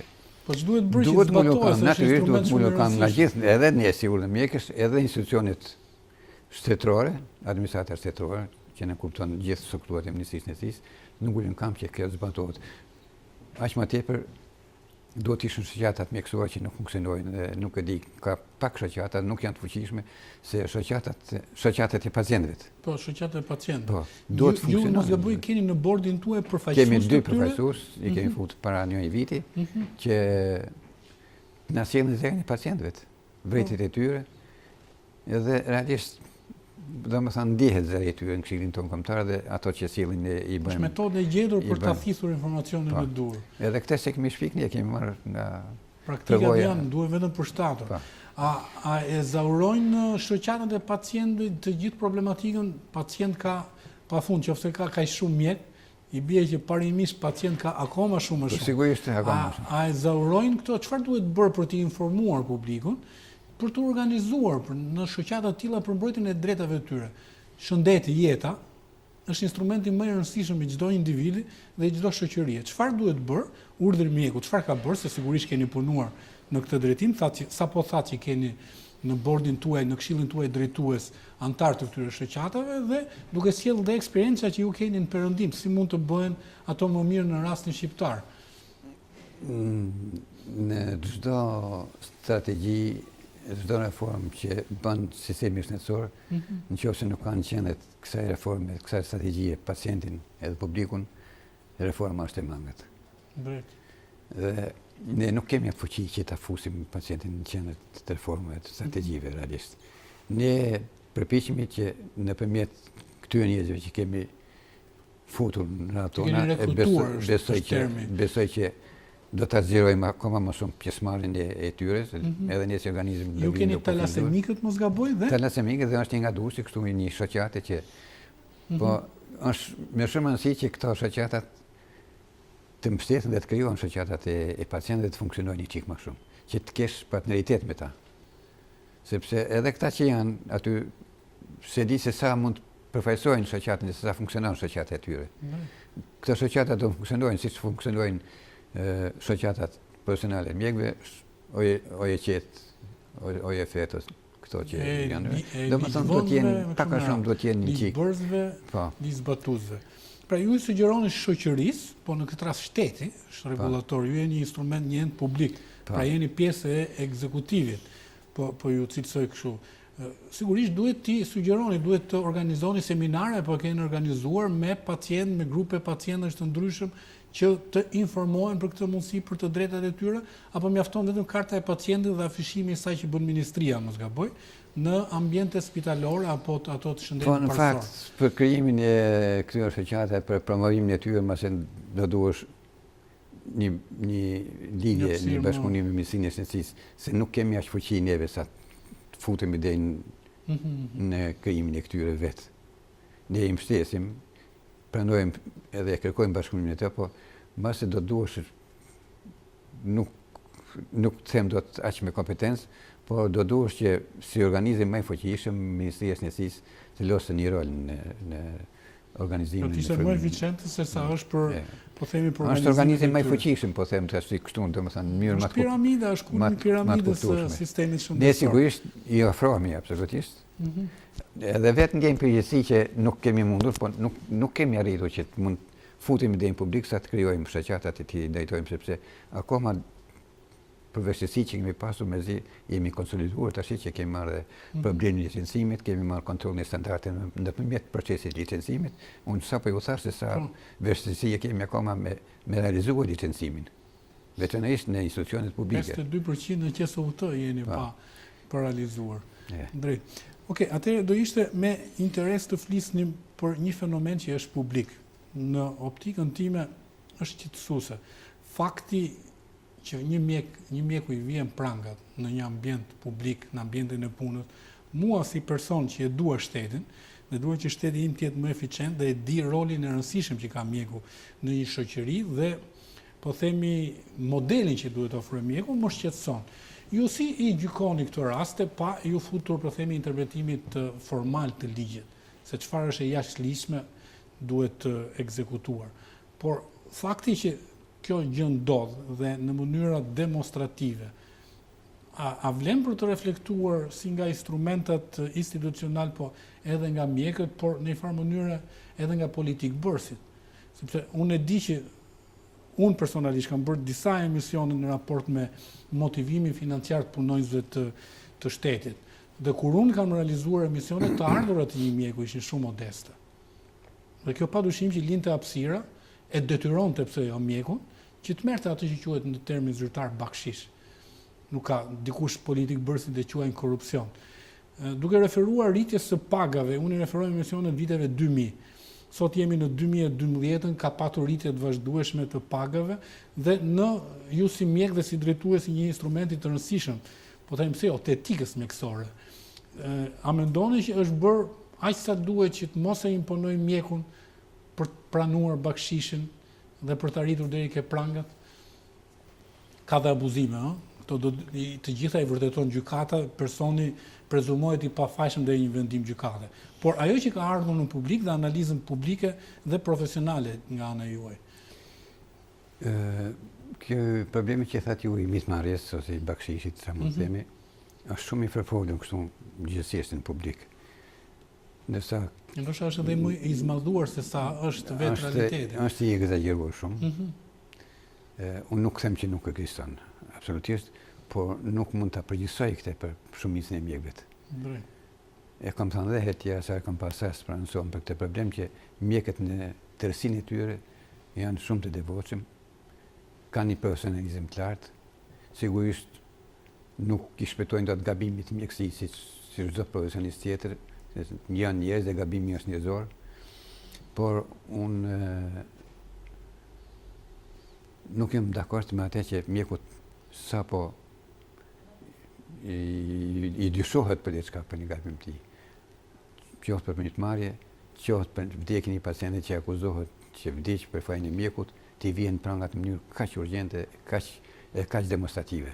Po ç'duhet bërë që të zbatohet, natyrisht duhet mulo kam nga gjithë, edhe ne sigurt mjekësh, edhe institucionet shtetërore, administrata shtetërore, që ne kupton gjithë strukturat e Ministrisë së Njësisë, nuk ulën kam që kjo zbatohet. Aq më tepër duhet ishën shoqatat mjekësore që nuk funksionojnë dhe nuk e di, ka pak shoqata, nuk janë të fuqishme se shoqatat e pacientëve. Po, shoqatat e pacientëve. Po, duhet funksionojnë. Ju mos gaboj keni në bordin tuaj përfaqësues Kemi të 2 tyre? përfaqësues, i kemi futur para një viti, që na sjellin zërin e pacientëve, vërejtjet e tyre, edhe realisht domethënë ndihet zëri i tyre në Këshillin tonë kombëtar dhe ato që sjellin i bëjmë. Është metodë e gjetur për ta thithur informacionin në dur. Edhe këtë se kemi shpik ne kemi marrë nga praktikat janë, duhet vetëm përshtatur. A e zaurojnë shoqatat e pacientëve të gjithë problematikën, pacient ka pafund, qoftë ka kaq shumë mjek, i bie që parimisht pacient ka akoma shumë më shumë. Sigurisht akoma. A e zaurojnë këto? Çfarë duhet bërë për të informuar publikun, për të organizuar në shoqata të tilla për mbrojtjen e drejtave të tyre? Shëndeti, jeta është instrumenti më i rëndësishëm i çdo individi dhe i çdo shoqërie. Çfarë duhet bërë? Urdhri mjeku, çfarë ka bërë? Se sigurisht keni punuar në këtë drejtim, sapo thatë që keni në bordin tuaj, në këshillin tuaj drejtues antar të këtyre shoqatave dhe duke sjellë dhe eksperjenca që ju keni në perëndim, si mund të bëhen ato më mirë në rastin shqiptar? Në çdo strategji, çdo reformë që bën sistemi shëndetësor, nëse nuk kanë qenet kësaj reforme, kësaj strategjie pacientin edhe publikun, reforma është e mangët. Drejt. Dhe ne nuk kemi fuqi që ta fusim pacientin në qendër të reformave të strategjive realisht. Ne përpiqemi që nëpërmjet këtyre njerëzve që kemi futur në atona, besoj që do ta zgjerojmë akoma më shumë pjesëmarrjen e tyre, edhe ne si organizëm. Ju keni talasemikët, mos gaboj, dhe? Talasemikët dhe është një nga duhuesi kështu një shoqate që po është me shumë rëndësi që këto shoqatat të mbështeten dhe të krijojnë shoqatat e pacientëve të funksionojnë një çik më shumë, që të kesh partneritet me ta. Sepse edhe këta që janë aty se di se sa mund të përfaqësojnë shoqatën, se sa funksionon shoqata e tyre. Këto shoqata do funksionojnë siç funksionojnë shoqatat profesionale mjekëve, oje qetë, oje fetës, këto që janë. Domethënë do të jenë pak a shumë do të jenë një çik. Bërësve, batuesve. Pra ju i sugjeroni shoqërisë, po në këtë rast shteti, është rregullator, ju jeni një instrument, një ent publik, pra jeni pjesë e ekzekutivit, po ju cilësoj kështu. Sigurisht duhet ti sugjeroni, duhet të organizoni seminare, po keni organizuar me pacientë, me grupe pacientësh të ndryshëm që të informohen për këtë mundësi, për të drejtat e tyre, apo mjafton vetëm karta e pacientit dhe afishimi i saj që bën ministria, mos gaboj, në ambiente spitalore apo ato të shëndetit parsorë? Po, në fakt, për krijimin e këtyre shoqatave, për promovimin e tyre, mase do duhesh një lidhje, një bashkëpunim me Ministrinë e Shëndetësisë, se nuk kemi aq fuqi neve sa të futemi deri në krijimin e këtyre vetë. Ne i mbështesim, pranojmë edhe kërkojmë bashkëpunimin e të, po mbase do duhesh nuk them do të aq me kompetencë, po do duhesh që si organizim më i fuqishëm Ministria e Shëndetësisë të losë një rol në organizimin. Do të ishte më eficiente se sa është për, po themi për organizimin. Është organizim më i fuqishëm, po them tash kështu, domethënë mirë më të piramida, është kulmi i piramidës së sistemit shëndetësor. Ne sigurisht i ofrohemi absolutisht. Edhe vetë ndjejmë përgjegjësi që nuk kemi mundur, po nuk kemi arritur që të mund futemi deri në publik sa të krijojmë shoqatat e tij drejtojmë, sepse akoma për vështirësi që kemi pasur mezi jemi konsoliduar tash që kemi marrë problemin e licencimit, kemi marrë kontrollin e standardeve nëpërmjet procesit të licencimit. Unë sapo ju thash se sa vështirësi kemi akoma me realizuar licencimin. Veçanërisht në institucionet publike. 52% në QSUT jeni pa realizuar. Drejt. Okej, atëherë do ishte me interes të flisnim për një fenomen që është publik. Në optikën time është qetësuese. Fakti që një mjeku i vjen prangat në një ambient publik, në ambientin e punës, mua si person që e dua shtetin, dhe dua që shteti im të jetë më eficient dhe e di rolin e rëndësishëm që ka mjeku në një shoqëri dhe po themi modelin që duhet ofrojë mjeku, më shqetëson. Ju si i gjykoni këtë raste pa ju futur po themi interpretimit formal të ligjit, se çfarë është e jashtëligjshme duhet ekzekutuar. Por fakti që kjo gjë ndodh dhe në mënyra demonstrative, a vlen për të reflektuar si nga instrumentat institucional, po edhe nga mjekët, por në një farë mënyrë edhe nga politikë bërësit. Sepse unë e di që unë personalisht kam bërë disa emisione në raport me motivimin financiar të punonjësve të shtetit. Dhe kur unë kam realizuar emisione, të ardhurat e një mjeku ishin shumë modeste. Dhe kjo padyshim që linte hapësira e detyronte pse jo mjekun që të merrte atë që quhet në termin zyrtar bakshish. Nuk ka dikush politik bërësit dhe quajnë korrupsion. Duke referuar rritjes së pagave, unë i referoj emisionet viteve 2000. Sot jemi në 2012, ka patur rritje të vazhdueshme të pagave dhe ju si mjek dhe si drejtues i një instrumenti të rëndësishëm, po them pse të etikës mjekësore. A mendoni që është bërë aq sa duhet që të mos e imponoj mjekun për të pranuar bakshishin dhe për të arritur deri ke prangat? Ka dhe abuzime, ëh? Të gjitha i vërteton gjykata, personi prezumohet i pafajshëm deri një vendim gjykate. Por ajo që ka ardhur në publik dhe analizën publike dhe profesionale nga ana juaj. Kjo problemi që thatë ju i mismarrjes ose i bakshishit, sa mund themi, është shumë i përfolur kështu gjithsesi në publik. Ndërsa ndoshta është edhe më i zmadhuar se sa është vetë realiteti. Është i egzageruar shumë. Unë nuk them që nuk ekziston, absolutisht, por nuk mund ta përgjithësoj këtë për shumicën e mjekëve. E kam thënë dhe hetja sa kam pasur pra nëson për këtë problem që mjekët në tërësinë e tyre janë shumë të devotshëm, kanë një profesionalizëm të lartë, sigurisht nuk i shpëtojnë dot gabimit të mjekësisë si çdo profesionist tjetër, janë njerëz dhe gabimi është njerëzor, por unë nuk jam dakord me atë që mjekut sapo i dyshohet për diçka, për një gabim të tij. Qoftë për mirëmarrje, qoftë për vdekjen e një pacienti që akuzohet që vdiq për fajin e mjekut, t'i vjen prangat në mënyrë kaq urgjente, kaq demonstrative.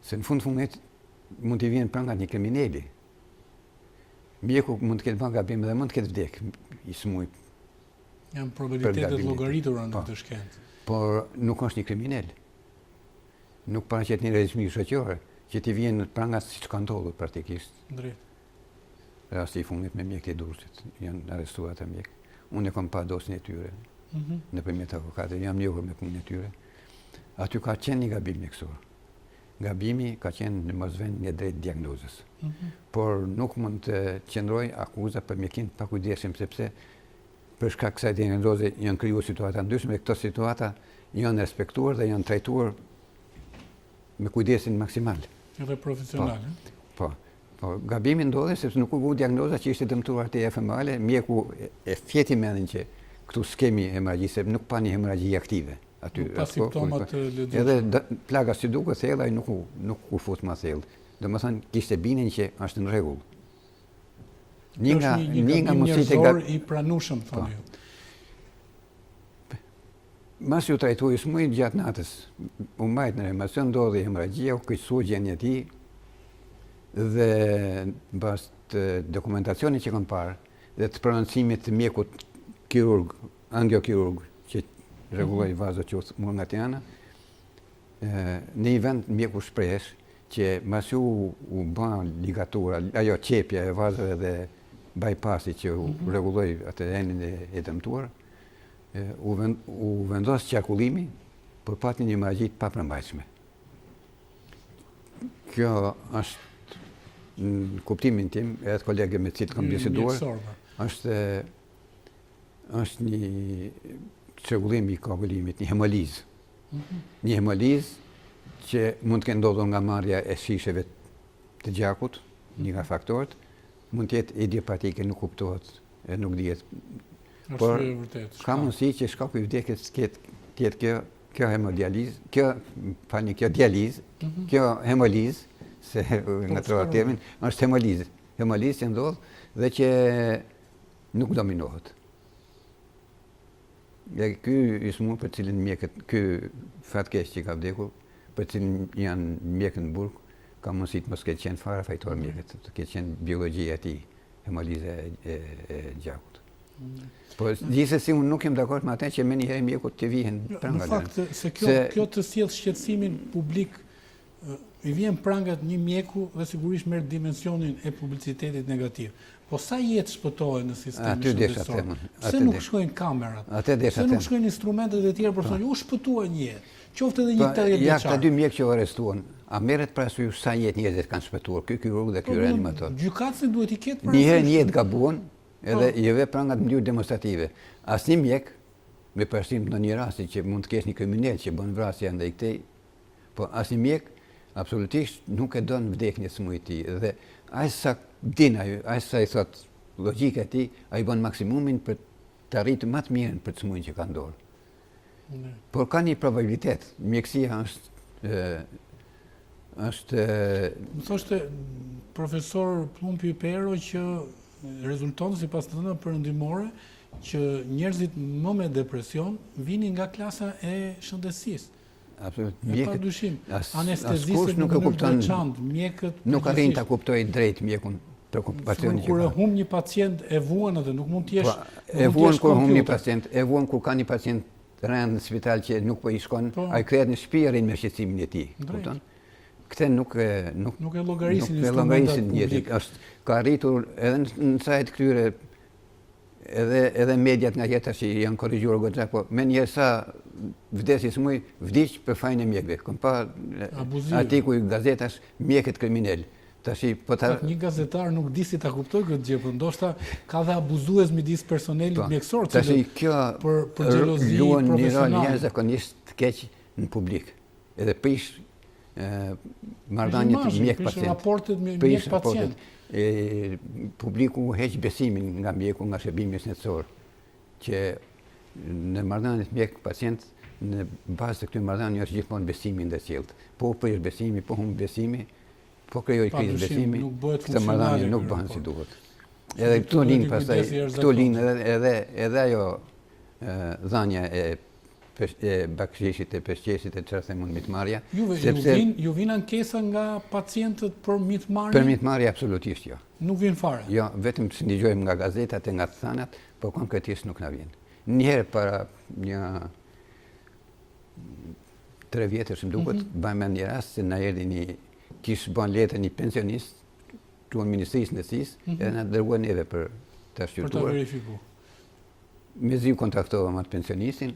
Se në fund mund t'i vjen prangat një kriminali. Mjeku mund të ketë bërë gabim dhe mund të ketë vdek i smuj. Janë probabilitetet llogaritura në këtë shkencë. Por nuk është një kriminal. Nuk paraqet një rrezikë shoqërore që t'i vjen prangat siç ka ndodhur praktikisht. Drejt. Rasti i fundit me mjekët e Durrësit, janë arrestuar ata mjek. Unë kam pa dosjen e tyre. Nëpërmjet avokatëve jam njohur me punën e tyre. Aty ka qenë një gabim mjekësor. Gabimi ka qenë në mosvendje drejt diagnozës. Por nuk mund të qëndroj akuza për mjekin pa kujdesim, sepse për shkak kësaj diagnoze janë krijuar situata ndryshme, këto situata janë respektuar dhe janë trajtuar me kujdesin maksimal. Edhe profesional. Po. Gabimi ndodhi sepse nuk u vu diagnoza që ishte dëmtuar arteria femorale, mjeku e fjeti mendin që këtu skemi hemoragji, se nuk pa një hemoragji aktive. Aty pa simptomat të lezetshme. Edhe plaga si duket thellë, ai nuk u fut më thellë. Domethënë kishte bindjen që është në rregull. Një nga mundësitë i pranueshëm thonë ju. Mas ju trajtoi smuj gjatë natës. U mbajt në reanimacion, ndodhi hemorragjia, u keqsua gjendja e tij dhe mbas të dokumentacionit që kam parë dhe të prononcimit të mjekut kirurg, angiokirurg që rregulloi vazat që u nga Tirana, në një vend mjeku shprehesh që mbas u bë ligatura, ajo qepja e vazave dhe bypassi që u rregulloi atë enin e dëmtuar, u vendos qarkullimi për patjen e një hemorragji të papërmbajtshme. Kjo është në kuptimin tim, edhe kolegë me të cilët kam biseduar, është një çrregullim i koagulimit, një hemolizë. Një hemolizë që mund të ketë ndodhur nga marrja e shisheve të gjakut, një nga faktorët, mund të jetë idiopatike, nuk kuptohet e nuk dihet. Por ka mundësi që shkaku i vdekjes të jetë kjo hemodializë, kjo dializë, kjo hemolizë, se nga trova termin, është hemolizë. Hemolizë që ndodh dhe që nuk dominohet. Ky ismu për cilin mjekët, ky fatkeq që ka vdekur, për cilin janë mjekët në burg, ka mundësi të mos ketë qenë fare fajtor mjekët, të ketë qenë biologjia e tij, hemoliza e gjakut. Po gjithsesi unë nuk jam dakord me atë që më njëherë mjekut të vihen pranga. Në fakt se kjo të sjell shqetësimin publik i vjen prangat një mjeku dhe sigurisht merr dimensionin e publicitetit negativ. Po sa jetë shpëtohen në sistemin shëndetësor? Pse nuk shkojnë kamerat? Pse nuk shkojnë instrumentet e tjera për të thënë u shpëtua një jetë? Qoftë edhe një 80 vjeçar. Ja, këta dy mjekë që u arrestuan, a merret parasysh sa jetë njerëzit kanë shpëtuar? Ky kirurg dhe ky reanimator. Gjykatësi duhet i ketë parasysh. Një herë një jetë gabuan, edhe i ve prangat në mënyrë demonstrative. Asnjë mjek, me parasysh në një rasti që mund të kesh një kriminal që bën vrasje ndaj këtij, po asnjë mjek absolutisht nuk e don vdekjen e smujit të tij. Dhe aq sa din ai, aq sa i thot logjika e tij, ai bën maksimumin për të arritur më të mirën për smujin që ka në dorë. Por ka një probabilitet. Mjekësia është Më thoshte profesor Plumpi Pero që rezulton sipas të dhënave perëndimore që njerëzit më me depresion vinin nga klasa e shëndetësisë. absolutisht. Pa dyshim. Anestezistët nuk e kupton. Mjekët nuk arrin ta kuptojë drejt mjekun preokupacionin që ka. Kur e humb një pacient e vuan atë, nuk mund të jesh. E vuan kur humb një pacient, e vuan kur ka një pacient rënd në spital që nuk po i shkon, ai kthehet në shtëpi arrin me shqetësimin e tij, kupton? Këtë nuk e llogarisin instrumentat publik. Ka arritur edhe në sajt këtyre edhe mediat nga jeta që janë korrigjuar goxha, po me njerë sa vdesi smuj, vdiq për fajin e mjekëve. Kom pa artikuj gazetash mjekët kriminal. Një gazetar nuk di si ta kuptoj këtë gjë, por ndoshta ka dhe abuzues midis personelit mjekësor, për xhelozi luan një rol profesionale. jashtëzakonisht të keq në publik. Edhe prish marrëdhëniet mjek-pacient. Raportet me mjek-pacient. Publiku heq besimin nga mjeku, nga shërbimi shëndetësor, që në marrëdhëniet mjek-pacient, në bazë të këtyre marrëdhënieve është gjithmonë besimi ndaj qiellt. Po prish besimi, po humb besimi, po krijoj krizë besimi, këtë marrëdhënie nuk bëhen si duhet. Edhe këtu lind pastaj, këtu lind edhe ajo dhënia e bakshishit e pesqesit e çfarë themun mitmarrja. Ju vin ankesa nga pacientët për mitmarrje? Për mitmarrje absolutisht jo. Nuk vin fare? Jo, vetëm që ndigjojmë nga gazetat e nga të thanat, po konkretisht nuk na vjen. Njëherë para një 3 vjetësh më duket, bëjmë një rast se na erdhi një kishë bën letër një pensionist të Ministrisë së Shëndetësisë, edhe na dërguan neve për ta shqyrtuar. Për ta verifikuar. Mezi u kontaktova me atë pensionistin,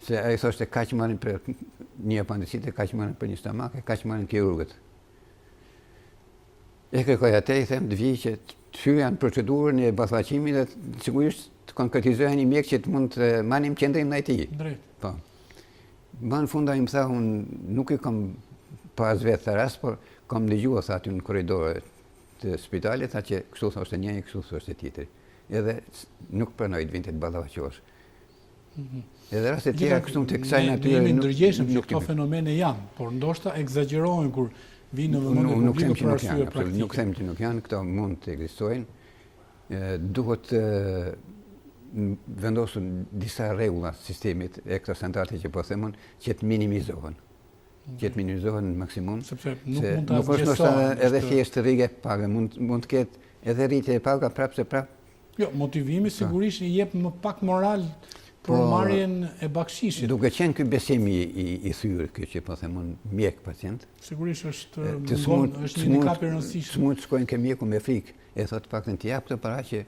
se ai thoshte kaq marrin për një apendicite, kaq marrin për një stomak, kaq marrin kirurgët. E kërkoj atë, i them të vijë që të hyen procedurën e ballafaqimit dhe sigurisht të konkretizojë një mjek që të mund të marrim qendrim ndaj tij. Drejt. Po. Në fund ai më tha, unë nuk e kam pas vetë të rast, por kam dëgjuar aty në korridore të spitalit, tha që kështu thoshte njëri, kështu thoshte tjetri. Edhe nuk pranoi të vinte të ballafaqohesh. Edhe raste tjera kështu të kësaj natyre. Ne jemi ndërgjegjshëm që këto fenomene janë, por ndoshta egzagerojnë kur vinë në vëmendje publike për arsye praktike. Nuk them që nuk janë, këto mund të ekzistojnë. Duhet vendosur disa rregulla sistemit e këto standarde që po themun që të minimizohen. Që të minimizohen në maksimum. Sepse nuk mund ta asgjësohen. Edhe thjesht rrige pagë, mund të ketë edhe rritje e paga prapë se prapë. Jo, motivimi sigurisht i jep më pak moral për marrjen e bakshishit. Duke qenë ky besimi i thyrë, ky që po themun mjek-pacient. Sigurisht është një handicap i rëndësishëm. S'mund të shkojnë ke mjeku me frikë, e thot paktën të jap këtë para që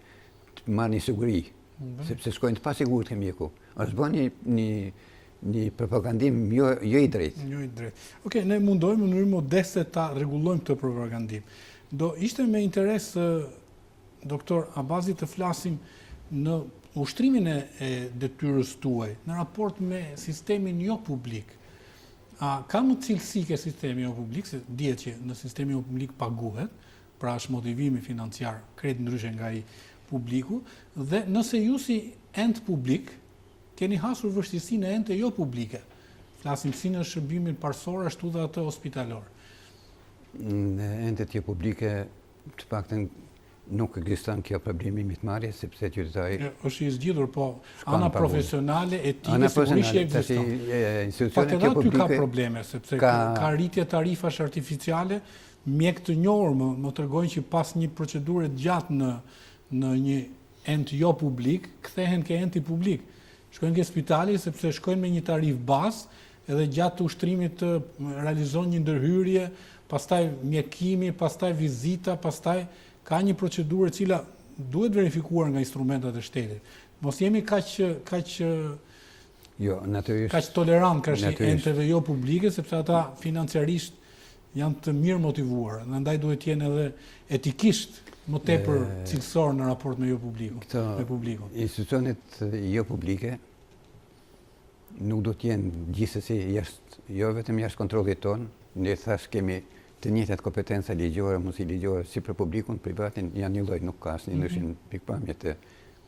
të marrë një siguri, sepse shkojnë të pasigurt ke mjeku. Është bën një propagandim jo i drejtë. Jo i drejtë. Okej, ne mundohemi në mënyrë modeste ta rregullojmë këtë propagandim. Do ishte me interes, doktor Abazi, të flasim në ushtrimin e detyrës tuaj, në raport me sistemin jo publik. Ka më cilësi ke sistemi jo publik, se dihet që në sistemi jo publik paguhet, pra është motivimi financiar krejt ndryshe nga i publiku, dhe nëse ju si ent publik, keni hasur vështirësinë e ente jo publike. Flasim si në shërbimin parsor, ashtu dhe atë hospitalor. Në entet jo publike, të paktën nuk ekziston kjo problemi mitmarrje sepse qytetari Është i zgjidhur, po Shkon ana pa profesionale, etike, ana sigurisht që profesionale, ekziston. institucionet Pak edhe aty ka publike probleme, sepse ka- ka rritje tarifash artificiale, mjek të njohur më tregojnë që pas një procedure gjatë në një ent jo publik, kthehen ke enti publik. Shkojnë ke spitali sepse shkojnë me një tarif bazë, edhe gjatë ushtrimit të realizon një ndërhyrje, pastaj mjekimi, pastaj vizita, pastaj ka një procedurë e cila duhet verifikuar nga instrumentat e shtetit. Mos jemi kaq jo, natyrisht kaq tolerant krahasim natyrisht. enteve jo publike, sepse ata financiarisht janë të mirë motivuar, ndaj duhet të jenë edhe etikisht më tepër cilësor në raport me jo publikun, Këto me publikun. institucionet jo publike nuk do të jenë gjithsesi jo vetëm jashtë kontrollit ton, ne thash kemi të njëjtat kompetenca ligjore, mos i ligjore si për publikun, privatin janë një lloj, nuk ka asnjë ndryshim pikpamje të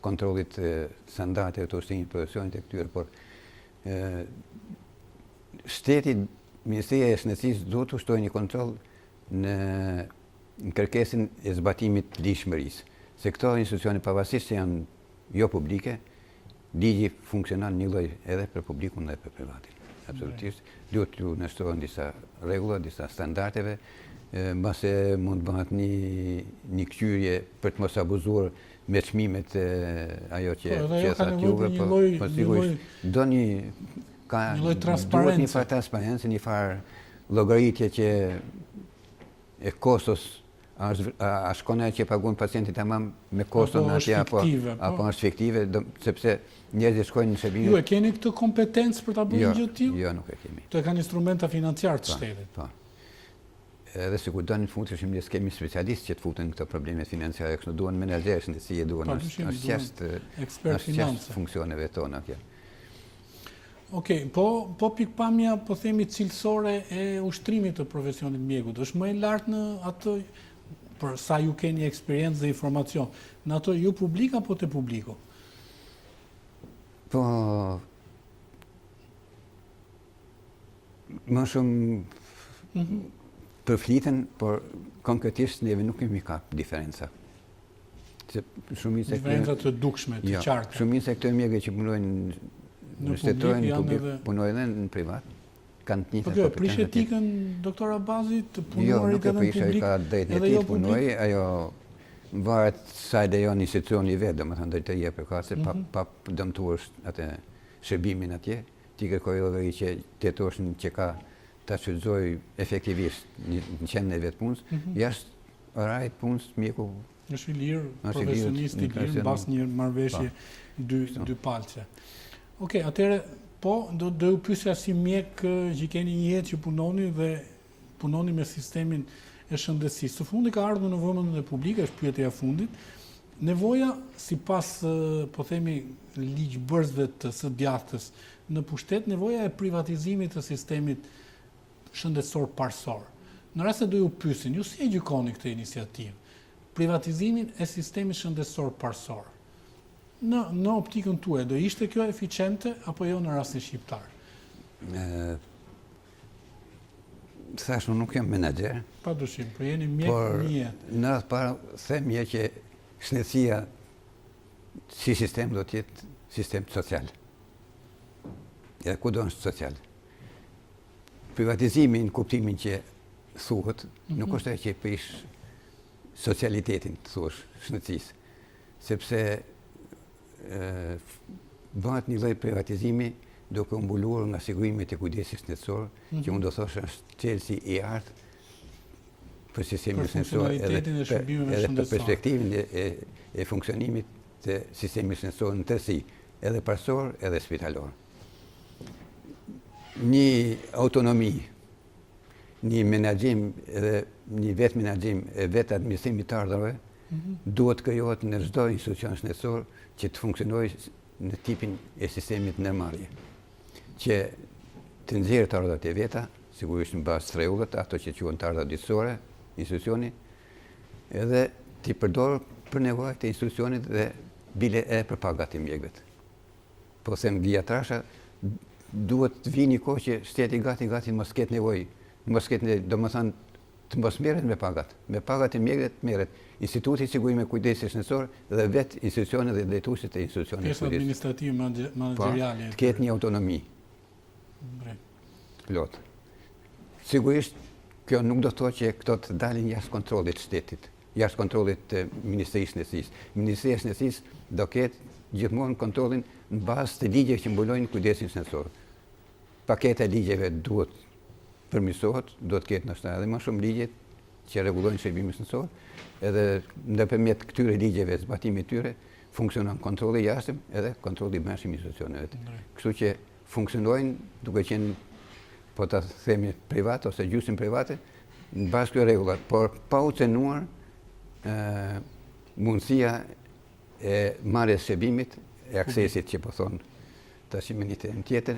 kontrollit të standardeve të ushtimit profesionit e këtyre, por shteti, Ministria e Shëndetësisë duhet të ushtojë një kontroll në kërkesën e zbatimit të ligjshmërisë. Se këto institucione pavarësisht që janë jo publike, ligji funksionon një lloj edhe për publikun dhe për privatin. Absolutisht. Duhet të nështrohen disa rregulla, disa standardeve, mbase mund bëhet një kthyrje për të mos abuzuar me çmimet ajo që sa juve, po sigurisht do një duhet një farë transparencë, një farë llogaritje që e kostos a shkon ajo që paguajnë pacientit tamam me koston atje apo është fiktive, sepse njerëzit shkojnë në shërbime. Ju e keni këtë kompetencë për ta bërë një gjë të tillë? Jo, nuk e kemi. Të kanë instrumenta financiare të shtetit. Po. Edhe sikur do në futeshim ne kemi specialistë që të futen këto probleme financiare, kështu duan menaxherë shëndetësie, duan ekspert finance funksioneve tona atje. Okej, po pikpamja po themi cilësore e ushtrimit të profesionit mjekut, është më e lartë në atë për sa ju keni eksperiencë dhe informacion, në ato ju publik apo të publiku? Po, më shumë përfliten, por konkretisht neve nuk kemi ka diferenca. Diferenca të dukshme, të qarta. Shumica e këto mjekë që punojnë në shtetëror, në publik, punojnë edhe në privat. Kanë të njëjtat kompetenca. Prish etikën doktor Abazi të punuarit edhe në publik? Jo, nuk e prish, ka drejtën e tij të punojë, ajo varet sa e lejon institucioni vetë, domethënë drejtë e jep ka se pa dëmtuar atë shërbimin atje, ti kërkoj llogari që tetorshën që ka ta shfrytëzoj efektivisht në qendrën e vet punës, jashtë orarit punës mjeku është i lirë, profesionist i lirë, mbas një marrëveshje dy palce. Okej, atëherë po, do ju pyesja si mjek që keni një jetë që punoni me sistemin e shëndetësisë. Së fundi ka ardhur në vëmendjen e publike, është pyetja e fundit, nevoja sipas po themi ligjbërësve të së djathtës në pushtet, nevoja e privatizimit të sistemit shëndetësor parsor. Në rast se do ju pyesin, ju si e gjykoni këtë iniciativë? Privatizimin e sistemit shëndetësor parsor. Në optikën tuaj, do ishte kjo eficiente apo jo në rastin shqiptar? Thash, nuk jam menaxher. Padyshim, po jeni mjek një jetë. Në radhë parë them që shëndetësia si sistem do të jetë sistem social. Edhe kudo është social. Privatizimi në kuptimin që thuhet, nuk është ajo që prish socialitetin, thuash, shëndetësisë. Sepse bëhet një lloj privatizimi duke u mbuluar nga sigurimet e kujdesit shëndetësor, që unë do thosha është çelësi i artë për sistemin shëndetësor edhe për perspektivën e funksionimit të sistemit shëndetësor në tërësi, edhe parsor edhe spitalor. Një autonomi, një menaxhim edhe një vetë menaxhim e vetë administrimit të ardhurave duhet krijohet në çdo institucion shëndetësor që të funksionojë në tipin e sistemit ndërmarrje, që të nxjerrë të ardhurat e veta, sigurisht në bazë të rregullat, ato që quhen të ardhurat ditësore, institucioni, edhe t'i përdor për nevojat e institucionit dhe bile edhe për pagat e mjekëve. Po them gjatrasha, duhet të vini kohë që shteti gati mos ketë nevojë, domethënë të mos merret me pagat. Me pagat e mjekëve merret Instituti i Sigurimit të Kujdesit Shëndetësor dhe vetë institucionet dhe drejtuesit e institucioneve pjesë administrative manageriale. Të ketë një autonomi. Plot. Sigurisht, kjo nuk do të thotë që këto të dalin jashtë kontrollit të shtetit, jashtë kontrollit të Ministrisë së Shëndetësisë. Ministria e Shëndetësisë do ketë gjithmonë kontrollin në bazë të ligjeve që mbulojnë kujdesin shëndetësor. Paketa e ligjeve duhet përmirësohet, duhet të ketë ndoshta edhe më shumë ligje që rregullojnë shërbimin shëndetësor, edhe ndërmjet këtyre ligjeve, zbatimit të tyre, funksionon kontrolli i jashtëm edhe kontrolli i brendshëm i institucioneve. Kështu që funksionojnë duke qenë, po ta themi privat ose gjysmë private, në bazë këtyre rregullat, por pa u cenuar mundësia e marrjes shërbimit e aksesit që po thonë tash me një temë tjetër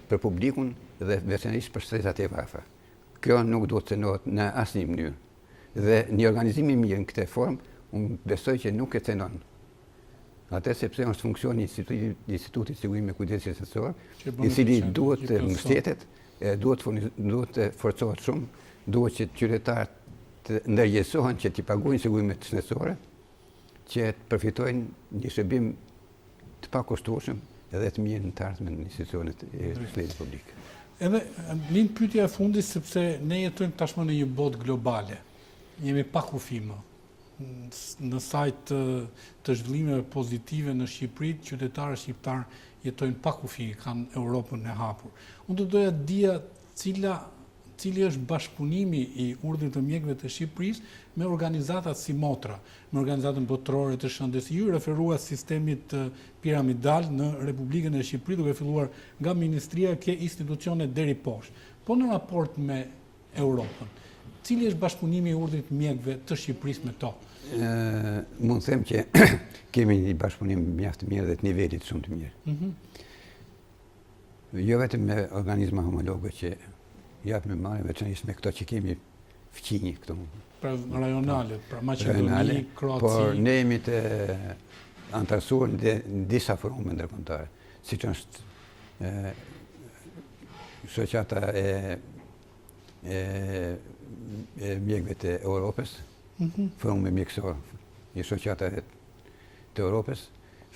për publikun dhe veçanërisht për shtretat e varfra. Kjo nuk duhet të cenohet në asnjë mënyrë. Dhe një organizim i mirë në këtë formë, unë besoj që nuk e cenon. Atë sepse është funksioni i Institutit të Sigurimit të Kujdesit Shëndetësor, i cili duhet të mbështetet, duhet të forcohet shumë, duhet që qytetarët të ndërgjegjësohen që t'i paguajnë sigurimet shëndetësore, që të përfitojnë një shërbim të pakushtueshëm edhe të mirë në të ardhmen në institucionet e shtetit publik. Edhe lind pyetja e fundit sepse ne jetojmë tashmë në një botë globale. Jemi pa kufi më. Në sajt të zhvillimeve pozitive në Shqipëri, qytetarët shqiptar jetojnë pa kufi, kanë Europën e hapur. Unë do doja të dija cili është bashkëpunimi i urdhrit të mjekëve të Shqipërisë me organizatat si Motra, me organizatën botërore të shëndetësisë. Ju referuat sistemit piramidal në Republikën e Shqipërisë, duke filluar nga Ministria ke institucione deri poshtë. Po në raport me Europën, cili është bashkëpunimi i urdhrit mjekëve të Shqipërisë me to? Mund të them që kemi një bashkëpunim mjaft të mirë dhe të nivelit shumë të mirë. Jo vetëm me organizma homologë që japë me marrë, veçanërisht me këto që kemi fqinji këtu. Pra rajonalet, pra Maqedoni, Kroaci. Por ne jemi të antarësuar në disa forume ndërkombëtare, siç është shoqata e mjekëve të Europës, forume mjekësor i shoqata të Europës,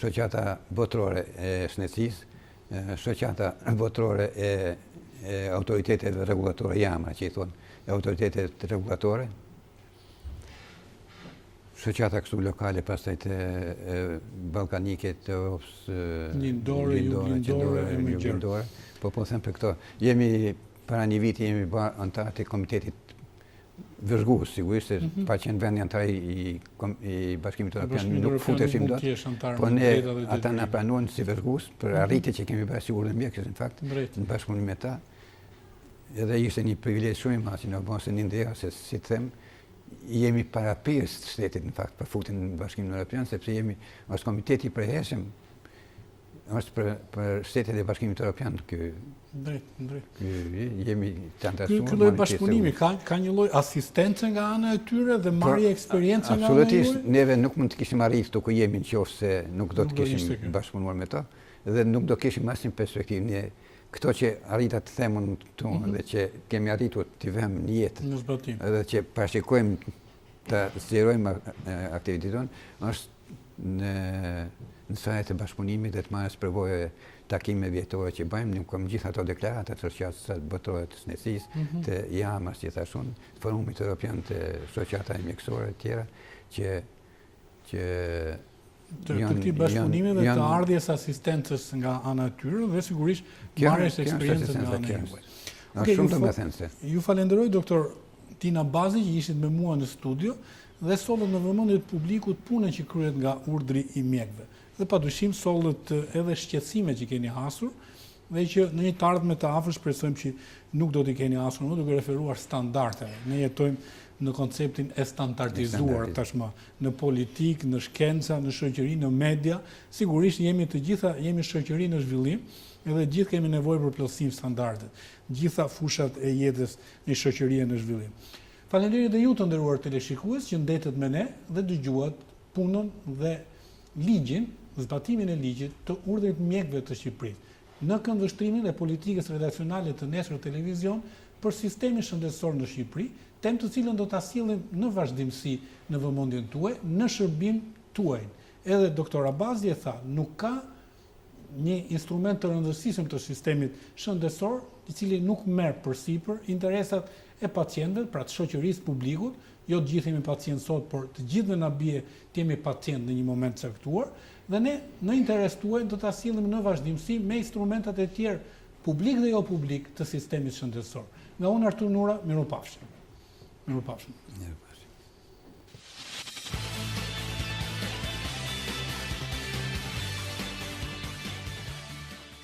shoqata botërore e shëndetësisë, shoqata botërore e autoritetet rregullatore jama, që i thonë autoritetet rregullatore, shoqata kështu lokale, pastaj të ballkanike të Europës, Lindore e më gjërë. Po them për këto. Jemi para një viti jemi bërë antarë të komitetit vëzhgues, sigurisht, pa qenë vendi antar i Bashkimit Evropian nuk futeshim dot, po ne ata na pranuan si vëzhgues për arritjet që kemi bërë sigurt në mjekës, në fakt, në bashkëpunim me ta. Edhe ishte një privilegj shumë i madh që na bënse një ndjeja se si të them, jemi parapirës të shtetit në fakt për futjen në Bashkimin Evropian, sepse është komiteti i përhershëm është për shtetet e Bashkimit Evropian ky. Drejt. Jemi të antarësuar. Ky lloj bashkëpunimi ka një lloj asistence nga ana e tyre dhe marrje eksperiencë nga ana e juaj? Absolutisht, neve nuk mund të kishim arritur ku jemi nëse nuk do të kishim bashkëpunuar me to dhe nuk do kishim asnjë perspektivë. Këto që arrita të themun tonë dhe që kemi arritur të vëmë në jetë në zbatim, edhe që parashikojmë të zgjerojmë aktivitetin, është në sajt e bashkëpunimit dhe të marrës përvojë takime vjetore që bëjmë, nuk kam gjithë ato deklarata të shoqatës botërore të shëndetësisë, të jamas që thashun, Forumit Evropian të shoqata mjekësore të tjera që të këtij bashkëpunimi dhe të ardhjes asistencës nga ana e tyre dhe sigurisht marrjes eksperiencës nga ana e juaj. Shumë domethënëse. Ju falenderoj doktor Tina Bazi që ishit me mua në studio dhe sollët në vëmendje të publikut punën që kryhet nga urdhri i mjekëve. Dhe padyshim sollët edhe shqetësimet që keni hasur dhe që në një të ardhme të afërm shpresojmë që nuk do t'i keni hasur më duke referuar standardeve. Ne jetojmë në konceptin e standardizuar tashmë, në politikë, në shkenca, në shoqëri, në media, sigurisht jemi shoqëri në zhvillim, edhe gjithë kemi nevojë për plotësim standardet, gjitha fushat e jetës në shoqëri në zhvillim. Faleminderit dhe ju të nderuar teleshikues që ndetet me ne dhe dëgjuat punën dhe ligjin, zbatimin e ligjit të urdhrit mjekëve të Shqipërisë. në këndvështrimin e politikës redaksionale të Nesër Televizion për sistemin shëndetësor në Shqipëri, temë të cilën do ta sillim në vazhdimsi në vëmendjen tuaj, në shërbim tuaj. Edhe doktor Abazi e tha, nuk ka një instrument të rëndësishëm të sistemit shëndetësor, i cili nuk merr përsipër interesat e pacientëve, pra të shoqërisë publikut, jo të gjithë jemi pacient sot, por të gjithëve na bie të jemi pacient në një moment caktuar, dhe ne në interes tuaj do ta sillim në vazhdimsi me instrumentat e tjerë publik dhe jo publik të sistemit shëndetësor. Nga unë Artur Nura, mirupafshim. Mirupafshim.